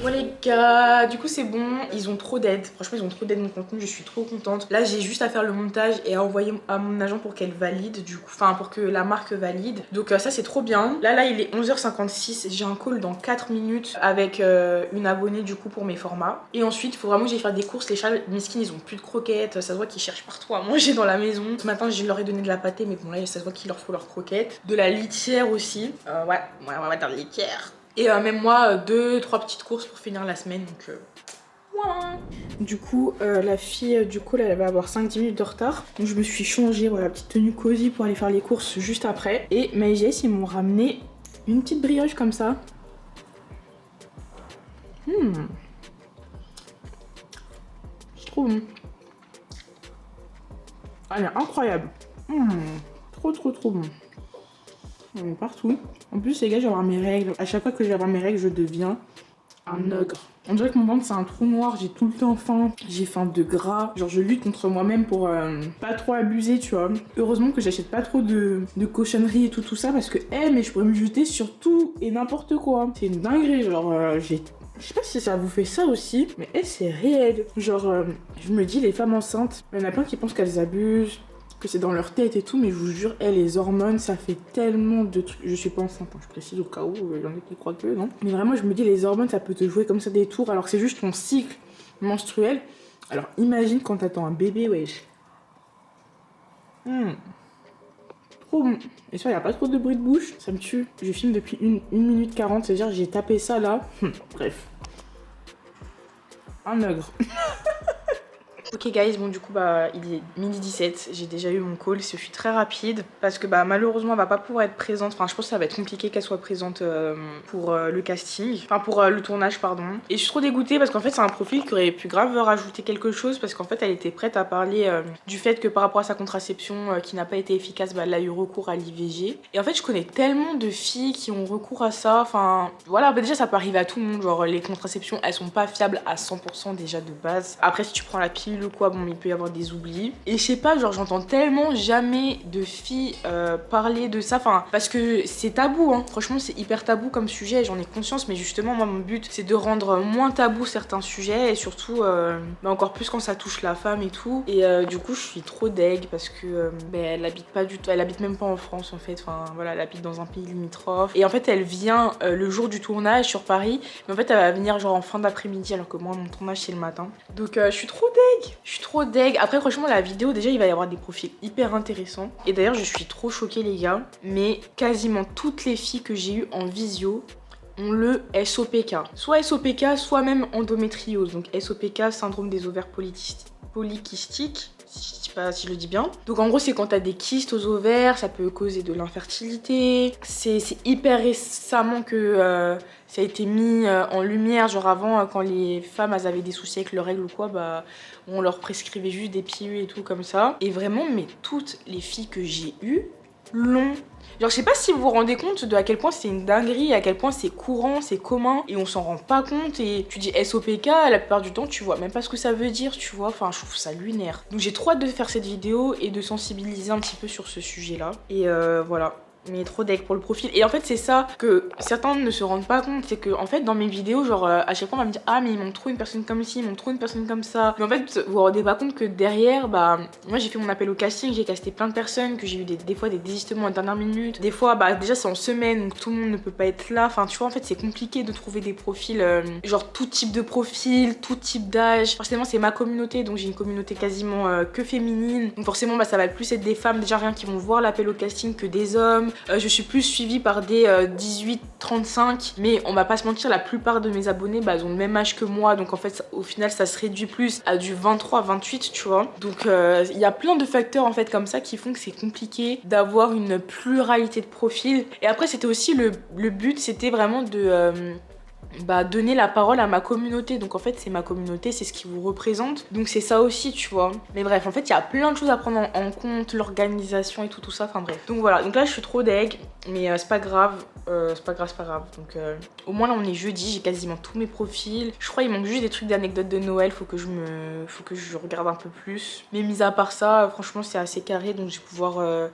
Bon les gars, du coup c'est bon, ils ont trop d'aide. Franchement ils ont trop d'aide mon contenu, je suis trop contente. Là j'ai juste à faire le montage et à envoyer à mon agent pour qu'elle valide du coup, enfin pour que la marque valide. Donc ça c'est trop bien. Là il est 11h56, j'ai un call dans 4 minutes avec une abonnée du coup pour mes formats. Et ensuite il faut vraiment que j'aille faire des courses. Les chats mesquines ils ont plus de croquettes, ça se voit qu'ils cherchent partout à manger dans la maison. Ce matin je leur ai donné de la pâtée mais bon là ça se voit qu'il leur faut leurs croquettes. De la litière aussi, ouais dans la litière. Et même moi, 2-3 petites courses pour finir la semaine, donc voilà. Du coup, la fille du call, elle va avoir 5-10 minutes de retard. Donc je me suis changée, voilà, petite tenue cosy pour aller faire les courses juste après. Et MyJS, ils m'ont ramené une petite brioche comme ça. C'est trop bon. Elle est incroyable. Trop bon. On est partout. En plus les gars, je vais avoir mes règles. À chaque fois que je vais avoir mes règles, je deviens un ogre. On dirait que mon ventre c'est un trou noir, j'ai tout le temps faim. J'ai faim de gras. Genre je lutte contre moi-même pour pas trop abuser, tu vois. Heureusement que j'achète pas trop de cochonneries et tout ça parce que mais je pourrais me jeter sur tout et n'importe quoi. C'est une dinguerie, genre je sais pas si ça vous fait ça aussi, mais c'est réel. Genre je me dis les femmes enceintes, il y en a plein qui pensent qu'elles abusent, que c'est dans leur tête et tout, mais je vous jure, les hormones, ça fait tellement de trucs. Je suis pas enceinte, hein, je précise au cas où, il y en a qui croient que non. Mais vraiment, je me dis, les hormones, ça peut te jouer comme ça des tours, alors que c'est juste ton cycle menstruel. Alors imagine quand t'attends un bébé, wesh. Trop bon. Et ça, il n'y a pas trop de bruit de bouche, ça me tue. Je filme depuis 1 minute 40, c'est-à-dire j'ai tapé ça là. Bref. Un ogre. Ok guys, bon du coup bah il est 12h17, j'ai déjà eu mon call, ce fut très rapide parce que bah malheureusement elle va pas pouvoir être présente, enfin je pense que ça va être compliqué qu'elle soit présente pour le casting, enfin pour le tournage pardon. Et je suis trop dégoûtée parce qu'en fait c'est un profil qui aurait pu grave rajouter quelque chose parce qu'en fait elle était prête à parler du fait que par rapport à sa contraception qui n'a pas été efficace, bah elle a eu recours à l'IVG. Et en fait je connais tellement de filles qui ont recours à ça, enfin voilà, bah déjà ça peut arriver à tout le monde, genre les contraceptions elles sont pas fiables à 100% déjà de base. Après si tu prends la pilule ou quoi, bon il peut y avoir des oublis. Et je sais pas, genre j'entends tellement jamais de filles parler de ça, enfin parce que c'est tabou hein, franchement c'est hyper tabou comme sujet, j'en ai conscience, mais justement moi mon but c'est de rendre moins tabou certains sujets et surtout bah, encore plus quand ça touche la femme et tout. Et du coup je suis trop deg parce que bah, elle habite pas du tout, elle habite même pas en France en fait, enfin voilà, elle habite dans un pays limitrophe et en fait elle vient le jour du tournage sur Paris, mais en fait elle va venir genre en fin d'après-midi alors que moi mon tournage c'est le matin. Donc je suis trop deg. Je suis trop deg. Après franchement la vidéo déjà il va y avoir des profils hyper intéressants. Et d'ailleurs je suis trop choquée les gars, mais quasiment toutes les filles que j'ai eues en visio ont le SOPK. Soit SOPK, soit même endométriose. Donc SOPK, syndrome des ovaires polykystiques. Je sais pas si je le dis bien. Donc en gros c'est quand t'as des kystes aux ovaires, ça peut causer de l'infertilité. C'est hyper récemment que ça a été mis en lumière. Genre avant quand les femmes elles avaient des soucis avec leurs règles ou quoi, bah on leur prescrivait juste des pilules et tout comme ça. Et vraiment mais toutes les filles que j'ai eues l'ont. Genre je sais pas si vous vous rendez compte de à quel point c'est une dinguerie, à quel point c'est courant, c'est commun et on s'en rend pas compte. Et tu dis SOPK, la plupart du temps tu vois même pas ce que ça veut dire, tu vois, enfin je trouve ça lunaire. Donc j'ai trop hâte de faire cette vidéo et de sensibiliser un petit peu sur ce sujet là. Et voilà. mais trop deck pour le profil. Et en fait c'est ça que certains ne se rendent pas compte, c'est que en fait dans mes vidéos genre à chaque fois on va me dire ah mais ils m'ont trop une personne comme ci, ils m'ont trop une personne comme ça. Mais en fait vous vous rendez pas compte que derrière bah moi j'ai fait mon appel au casting, j'ai casté plein de personnes, que j'ai eu des fois des désistements à la dernière minute. Des fois bah déjà c'est en semaine donc tout le monde ne peut pas être là. Enfin tu vois en fait c'est compliqué de trouver des profils genre tout type de profil, tout type d'âge. Forcément c'est ma communauté donc j'ai une communauté quasiment que féminine. Donc forcément bah ça va plus être des femmes déjà rien qui vont voir l'appel au casting que des hommes. Je suis plus suivie par des 18-35 mais on va pas se mentir la plupart de mes abonnés bah ils ont le même âge que moi donc en fait au final ça se réduit plus à du 23-28 tu vois. Donc il y a plein de facteurs en fait comme ça qui font que c'est compliqué d'avoir une pluralité de profils. Et après c'était aussi le but c'était vraiment de bah donner la parole à ma communauté, donc en fait c'est ma communauté, c'est ce qui vous représente, donc c'est ça aussi tu vois. Mais bref en fait il y a plein de choses à prendre en compte, l'organisation et tout ça, enfin bref. Donc voilà, donc là je suis trop deg mais c'est pas grave, c'est pas grave. Donc au moins là on est jeudi, j'ai quasiment tous mes profils. Je crois il manque juste des trucs d'anecdotes de Noël, faut que je regarde un peu plus. Mais mis à part ça, franchement c'est assez carré, donc je vais pouvoir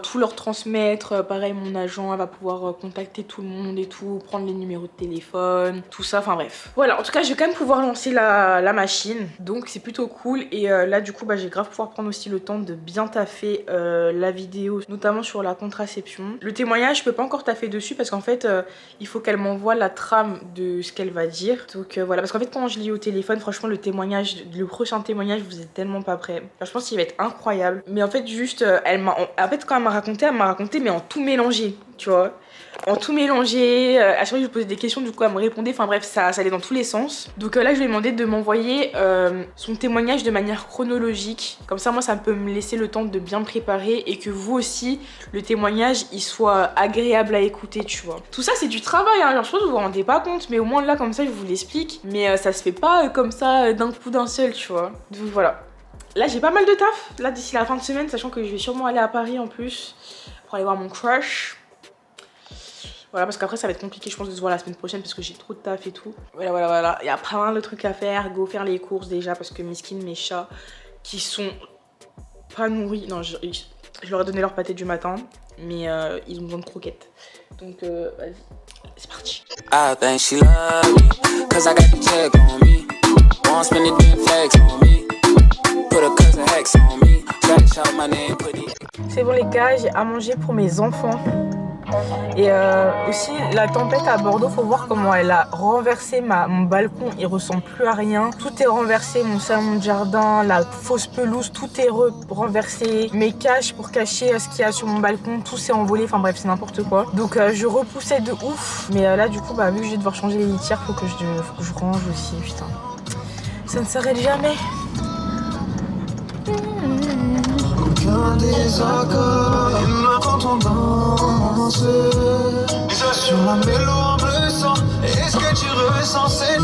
tout leur transmettre. Pareil mon agent elle va pouvoir contacter tout le monde et tout, prendre les numéros de téléphone, tout ça, enfin bref. Voilà, en tout cas je vais quand même pouvoir lancer la machine, donc c'est plutôt cool. Et là du coup bah j'ai grave pouvoir prendre aussi le temps de bien taffer la vidéo, notamment sur la contraception. Le témoignage je peux pas encore taffer dessus parce qu'en fait il faut qu'elle m'envoie la trame de ce qu'elle va dire. Donc voilà, parce qu'en fait quand je lis au téléphone, franchement le prochain témoignage vous êtes tellement pas prêts. Enfin, je pense qu'il va être incroyable. Mais en fait juste quand elle m'a raconté mais en tout mélangé, tu vois. En tout mélangé, à chaque fois que je posais des questions, du coup elle me répondait, enfin bref, ça allait dans tous les sens. Donc là je lui ai demandé de m'envoyer son témoignage de manière chronologique. Comme ça moi ça peut me laisser le temps de bien me préparer et que vous aussi, le témoignage il soit agréable à écouter, tu vois. Tout ça c'est du travail, hein, genre je pense que vous vous rendez pas compte, mais au moins là comme ça je vous l'explique. Mais ça se fait pas comme ça d'un coup d'un seul, tu vois. Donc voilà. Là j'ai pas mal de taf, là d'ici la fin de semaine, sachant que je vais sûrement aller à Paris en plus pour aller voir mon crush. Voilà, parce qu'après ça va être compliqué je pense de se voir la semaine prochaine parce que j'ai trop de taf et tout. Voilà, il y a pas mal de trucs à faire. Go faire les courses déjà parce que mes chats qui sont pas nourris. Non, je leur ai donné leur pâté du matin, mais ils ont besoin de croquettes. Donc vas-y, c'est parti. I think she love me, cause I got the check on me. Won't spend the damn flex on me. Put a cousin Hex on me. Try to shout my name, put it. C'est bon les gars, j'ai à manger pour mes enfants. Et aussi la tempête à Bordeaux, faut voir comment elle a renversé mon balcon, il ressemble plus à rien. Tout est renversé, mon salon de jardin, la fausse pelouse, tout est renversé. Mes caches pour cacher ce qu'il y a sur mon balcon, tout s'est envolé, enfin bref c'est n'importe quoi. Donc je repoussais de ouf. Mais là du coup bah vu que je vais devoir changer les litières, faut que je range aussi, putain. Ça ne s'arrête jamais. Qu'un désaccord, il me quand on danse sur la mélo en bleu sang. Est-ce que tu ressens cette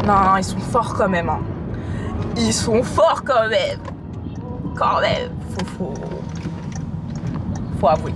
Non, ils sont forts quand même, hein. Ils sont forts quand même. Quand même, faut avouer.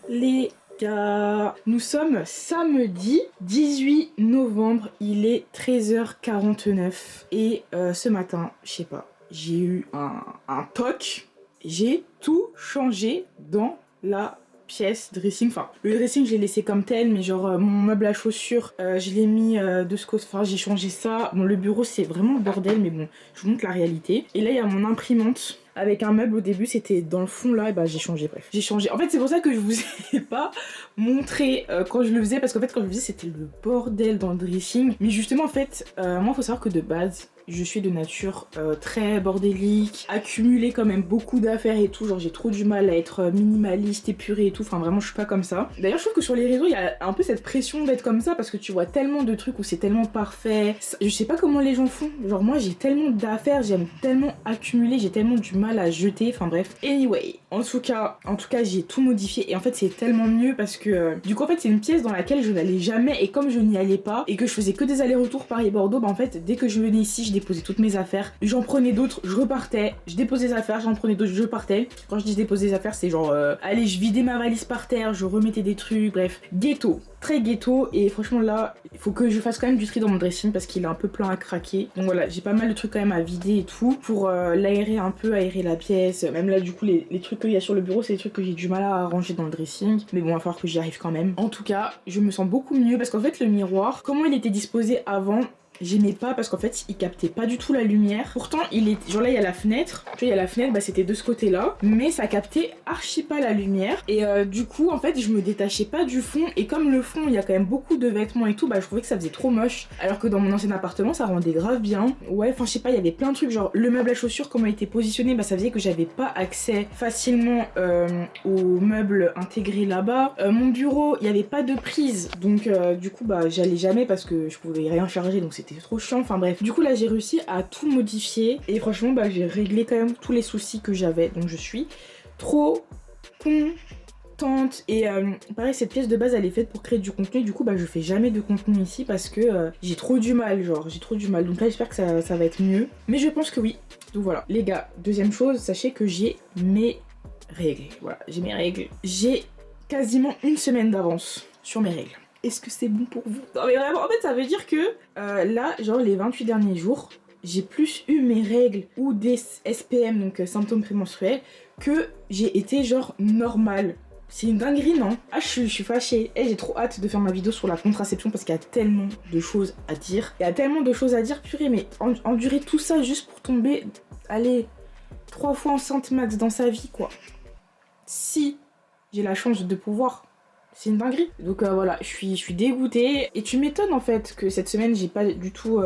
Les gars, nous sommes samedi 18 novembre, il est 13h49 et ce matin, je sais pas, j'ai eu un toc, j'ai tout changé dans la pièce dressing. Enfin, le dressing je l'ai laissé comme tel, mais genre mon meuble à chaussures je l'ai mis de ce côté, enfin j'ai changé ça. Bon, le bureau c'est vraiment le bordel, mais bon, je vous montre la réalité. Et là il y a mon imprimante avec un meuble. Au début c'était dans le fond là, et bah j'ai changé, bref j'ai changé. En fait c'est pour ça que je vous ai pas montré quand je le faisais, parce qu'en fait quand je le faisais c'était le bordel dans le dressing. Mais justement en fait moi faut savoir que de base je suis de nature très bordélique, accumuler quand même beaucoup d'affaires et tout, genre j'ai trop du mal à être minimaliste, épurée et tout, enfin vraiment je suis pas comme ça. D'ailleurs je trouve que sur les réseaux il y a un peu cette pression d'être comme ça parce que tu vois tellement de trucs où c'est tellement parfait. Je sais pas comment les gens font, genre moi j'ai tellement d'affaires, j'aime tellement accumuler, j'ai tellement du mal à jeter, enfin bref. Anyway, en tout cas j'ai tout modifié et en fait c'est tellement mieux parce que du coup en fait c'est une pièce dans laquelle je n'allais jamais, et comme je n'y allais pas et que je faisais que des allers-retours Paris-Bordeaux, bah en fait dès que je venais ici je déposais toutes mes affaires, j'en prenais d'autres, je repartais, je déposais les affaires, j'en prenais d'autres, je partais. Quand je dis déposer les affaires, c'est genre allez, je vidais ma valise par terre, je remettais des trucs, bref, ghetto, très ghetto. Et franchement là, il faut que je fasse quand même du tri dans mon dressing parce qu'il est un peu plein à craquer. Donc voilà, j'ai pas mal de trucs quand même à vider et tout pour l'aérer un peu, aérer la pièce. Même là du coup les trucs qu'il y a sur le bureau, c'est des trucs que j'ai du mal à ranger dans le dressing, mais bon, il va falloir que j'y arrive quand même. En tout cas, je me sens beaucoup mieux parce qu'en fait le miroir, comment il était disposé avant, j'aimais pas parce qu'en fait il captait pas du tout la lumière. Pourtant il est genre là il y a la fenêtre, tu vois il y a la fenêtre, bah c'était de ce côté là, mais ça captait archi pas la lumière. Et du coup en fait je me détachais pas du fond, et comme le fond il y a quand même beaucoup de vêtements et tout, bah je trouvais que ça faisait trop moche, alors que dans mon ancien appartement ça rendait grave bien. Ouais, enfin je sais pas, il y avait plein de trucs, genre le meuble à chaussures comment il était positionné, bah ça faisait que j'avais pas accès facilement aux meubles intégrés là-bas. Mon bureau il y avait pas de prise, donc du coup bah j'allais jamais parce que je pouvais rien charger, donc c'était trop chiant. Enfin bref, du coup là j'ai réussi à tout modifier et franchement bah j'ai réglé quand même tous les soucis que j'avais, donc je suis trop contente. Et pareil, cette pièce de base elle est faite pour créer du contenu, du coup bah je fais jamais de contenu ici parce que j'ai trop du mal, genre j'ai trop du mal, donc là j'espère que ça va être mieux, mais je pense que oui. Donc voilà les gars, deuxième chose, sachez que j'ai mes règles, voilà, j'ai mes règles, j'ai quasiment une semaine d'avance sur mes règles. Est-ce que c'est bon pour vous? Non mais vraiment, en fait ça veut dire que là, genre les 28 derniers jours, j'ai plus eu mes règles ou des SPM, donc symptômes prémenstruels, que j'ai été genre normale. C'est une dinguerie, non? Ah, je suis fâchée. Et j'ai trop hâte de faire ma vidéo sur la contraception parce qu'il y a tellement de choses à dire. Il y a tellement de choses à dire, purée, mais endurer tout ça juste pour tomber, allez, 3 fois enceinte max dans sa vie, quoi. Si j'ai la chance de pouvoir... C'est une dinguerie. Donc voilà, je suis dégoûtée. Et tu m'étonnes en fait que cette semaine j'ai pas du tout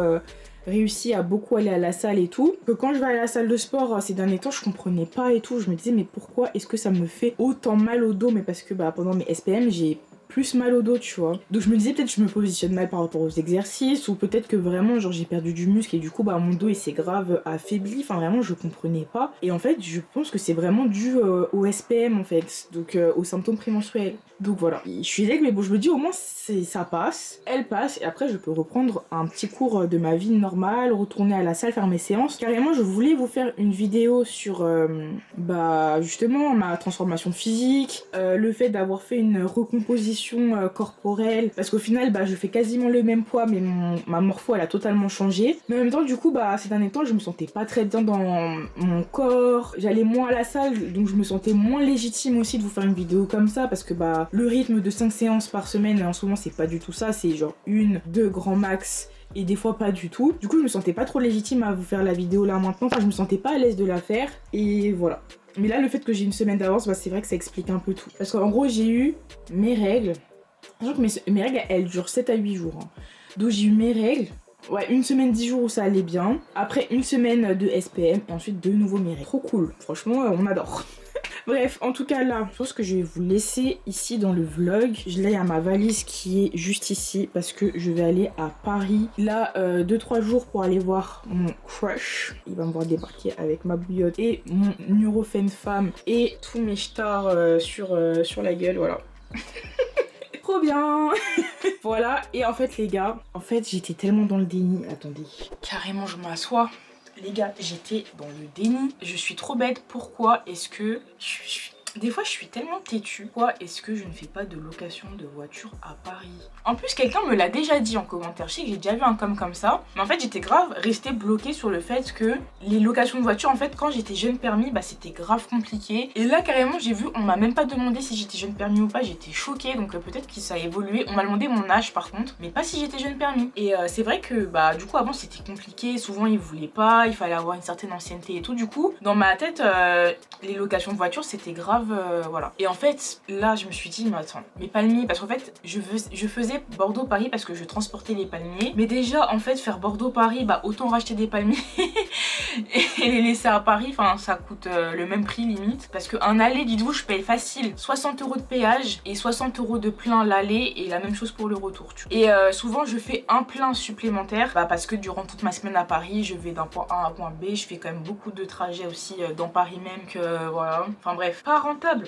réussi à beaucoup aller à la salle et tout. Que quand je vais à la salle de sport ces derniers temps, je comprenais pas et tout. Je me disais mais pourquoi est-ce que ça me fait autant mal au dos? Mais parce que bah pendant mes SPM j'ai plus mal au dos, tu vois. Donc je me disais peut-être que je me positionne mal par rapport aux exercices, ou peut-être que vraiment genre j'ai perdu du muscle et du coup bah mon dos il s'est grave affaibli. Enfin vraiment je comprenais pas. Et en fait je pense que c'est vraiment dû au SPM en fait, donc aux symptômes prémenstruels. Donc voilà, je suis deg, mais bon je me dis au moins ça passe, elle passe, et après je peux reprendre un petit cours de ma vie normale, retourner à la salle, faire mes séances. Carrément je voulais vous faire une vidéo sur bah justement ma transformation physique, le fait d'avoir fait une recomposition corporelle, parce qu'au final bah je fais quasiment le même poids mais ma morpho elle a totalement changé. Mais en même temps du coup bah ces derniers temps je me sentais pas très bien dans mon corps, j'allais moins à la salle, donc je me sentais moins légitime aussi de vous faire une vidéo comme ça, parce que bah le rythme de 5 séances par semaine en ce moment c'est pas du tout ça, c'est genre 1-2 grand max et des fois pas du tout. Du coup je me sentais pas trop légitime à vous faire la vidéo là maintenant, enfin je me sentais pas à l'aise de la faire et voilà. Mais là le fait que j'ai une semaine d'avance, bah c'est vrai que ça explique un peu tout. Parce qu'en gros j'ai eu mes règles, sachant que mes règles elles durent 7 à 8 jours. Donc j'ai eu mes règles, ouais, une semaine 10 jours où ça allait bien, après une semaine de SPM et ensuite de nouveau mes règles. Trop cool, franchement on adore. Bref, en tout cas là, je pense que je vais vous laisser ici dans le vlog. Là, il y a ma valise qui est juste ici parce que je vais aller à Paris. Là, 2-3 jours pour aller voir mon crush. Il va me voir débarquer avec ma bouillotte et mon Nurofen femme et tous mes stars sur la gueule, voilà. Trop bien. Voilà, et en fait les gars, en fait j'étais tellement dans le déni. Attendez, carrément je m'assois. Les gars, j'étais dans le déni. Je suis trop bête. Pourquoi est-ce que des fois je suis tellement têtue. Pourquoi est-ce que je ne fais pas de location de voiture à Paris? En plus quelqu'un me l'a déjà dit en commentaire. Je sais que j'ai déjà vu un comme ça. Mais en fait j'étais grave restée bloquée sur le fait que les locations de voiture, en fait quand j'étais jeune permis, bah c'était grave compliqué. Et là carrément j'ai vu, on m'a même pas demandé si j'étais jeune permis ou pas. J'étais choquée, donc peut-être que ça a évolué. On m'a demandé mon âge par contre, mais pas si j'étais jeune permis. Et c'est vrai que bah du coup avant c'était compliqué. Souvent ils voulaient pas, il fallait avoir une certaine ancienneté et tout. Du coup dans ma tête les locations de voiture c'était grave voilà. Et en fait là je me suis dit mais attends, mes palmiers, parce qu'en fait je faisais Bordeaux-Paris parce que je transportais les palmiers, mais déjà en fait faire Bordeaux-Paris, bah autant racheter des palmiers et les laisser à Paris, enfin ça coûte le même prix limite, parce qu'un aller, dites-vous, je paye facile 60 € de péage et 60 € de plein l'aller et la même chose pour le retour, tu vois. Et souvent je fais un plein supplémentaire, bah parce que durant toute ma semaine à Paris je vais d'un point A à un point B, je fais quand même beaucoup de trajets aussi dans Paris même, que voilà, enfin bref, pas rentable,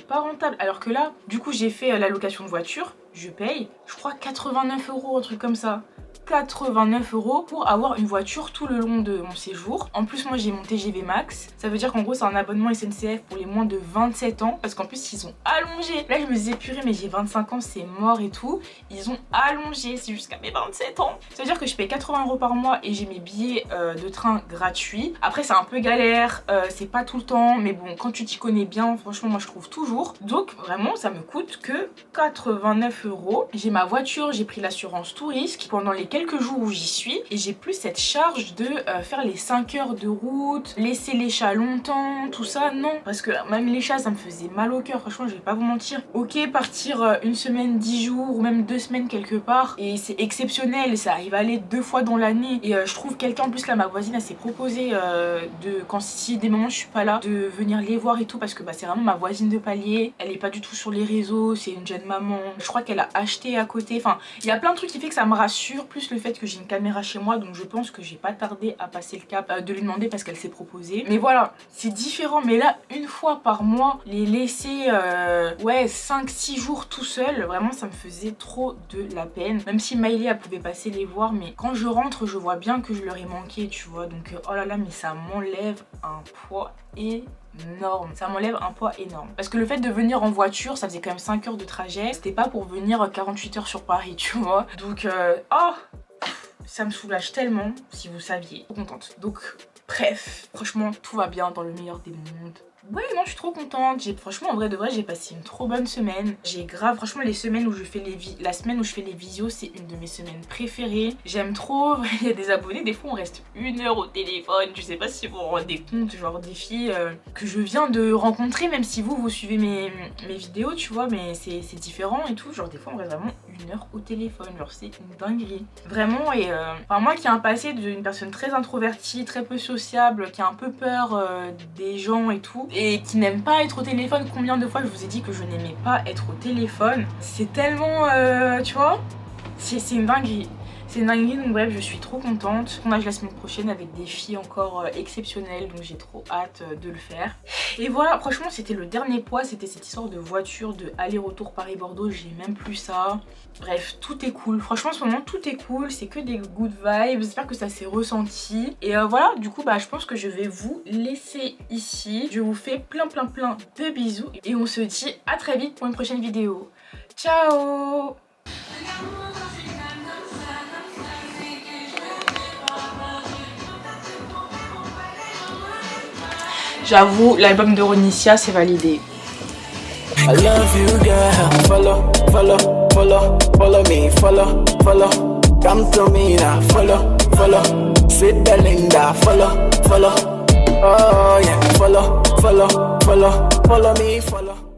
alors que là du coup j'ai fait la location de voiture, je paye je crois 89 €, un truc comme ça. 89 € pour avoir une voiture tout le long de mon séjour. En plus moi j'ai mon TGV Max, ça veut dire qu'en gros c'est un abonnement SNCF pour les moins de 27 ans parce qu'en plus ils ont allongé. Là je me disais purée mais j'ai 25 ans c'est mort et tout, ils ont allongé, c'est jusqu'à mes 27 ans. Ça veut dire que je paye 80 € par mois et j'ai mes billets de train gratuits. Après c'est un peu galère, c'est pas tout le temps mais bon quand tu t'y connais bien franchement moi je trouve toujours. Donc vraiment ça me coûte que 89 €. J'ai ma voiture, j'ai pris l'assurance tout risque pendant les quelques jours où j'y suis et j'ai plus cette charge de faire les 5 heures de route, laisser les chats longtemps, tout ça, non. Parce que même les chats ça me faisait mal au cœur, franchement je vais pas vous mentir. Ok partir une semaine, 10 jours ou même 2 semaines quelque part et c'est exceptionnel, ça arrive à aller 2 fois dans l'année et je trouve quelqu'un en plus là ma voisine elle s'est proposé de quand si des moments je suis pas là de venir les voir et tout parce que bah, c'est vraiment ma voisine de palier, elle est pas du tout sur les réseaux, c'est une jeune maman, je crois qu'elle a acheté à côté, enfin il y a plein de trucs qui fait que ça me rassure, plus le fait que j'ai une caméra chez moi donc je pense que j'ai pas tardé à passer le cap de lui demander parce qu'elle s'est proposée. Mais voilà, c'est différent, mais là une fois par mois les laisser ouais 5-6 jours tout seul, vraiment ça me faisait trop de la peine. Même si Miley elle pouvait passer les voir, mais quand je rentre je vois bien que je leur ai manqué tu vois, donc oh là là mais ça m'enlève un poids énorme, ça m'enlève un poids énorme parce que le fait de venir en voiture ça faisait quand même 5 heures de trajet, c'était pas pour venir 48 heures sur Paris tu vois, donc oh ça me soulage tellement si vous saviez, trop contente. Donc bref, franchement tout va bien dans le meilleur des mondes. Ouais non je suis trop contente, franchement en vrai de vrai j'ai passé une trop bonne semaine. J'ai grave, franchement les semaines où je fais la semaine où je fais les visios c'est une de mes semaines préférées. J'aime trop, il y a des abonnés, des fois on reste 1 heure au téléphone, je sais pas si vous vous rendez compte, genre des filles que je viens de rencontrer, même si vous suivez mes vidéos tu vois, mais c'est différent et tout, genre des fois on reste vraiment 1 heure au téléphone, genre c'est une dinguerie. Vraiment et enfin moi qui ai un passé d'une personne très introvertie, très peu sociable, qui a un peu peur des gens et tout, et qui n'aime pas être au téléphone. Combien de fois je vous ai dit que je n'aimais pas être au téléphone, c'est tellement tu vois, c'est une dinguerie. C'est une dinguerie, donc bref je suis trop contente. Tournage la semaine prochaine avec des filles encore exceptionnelles, donc j'ai trop hâte de le faire. Et voilà, franchement c'était le dernier poids, c'était cette histoire de voiture, de aller-retour Paris-Bordeaux, j'ai même plus ça. Bref, tout est cool, franchement en ce moment tout est cool, c'est que des good vibes, j'espère que ça s'est ressenti. Et voilà, du coup bah je pense que je vais vous laisser ici. Je vous fais plein de bisous et on se dit à très vite pour une prochaine vidéo. Ciao. J'avoue, l'album de Ronicia, c'est validé. I love you, girl. Follow, follow, follow, follow me, follow, follow. Come to me now, follow, follow. Sweet Belinda, follow, follow. Oh yeah, follow, follow, follow, follow me, follow.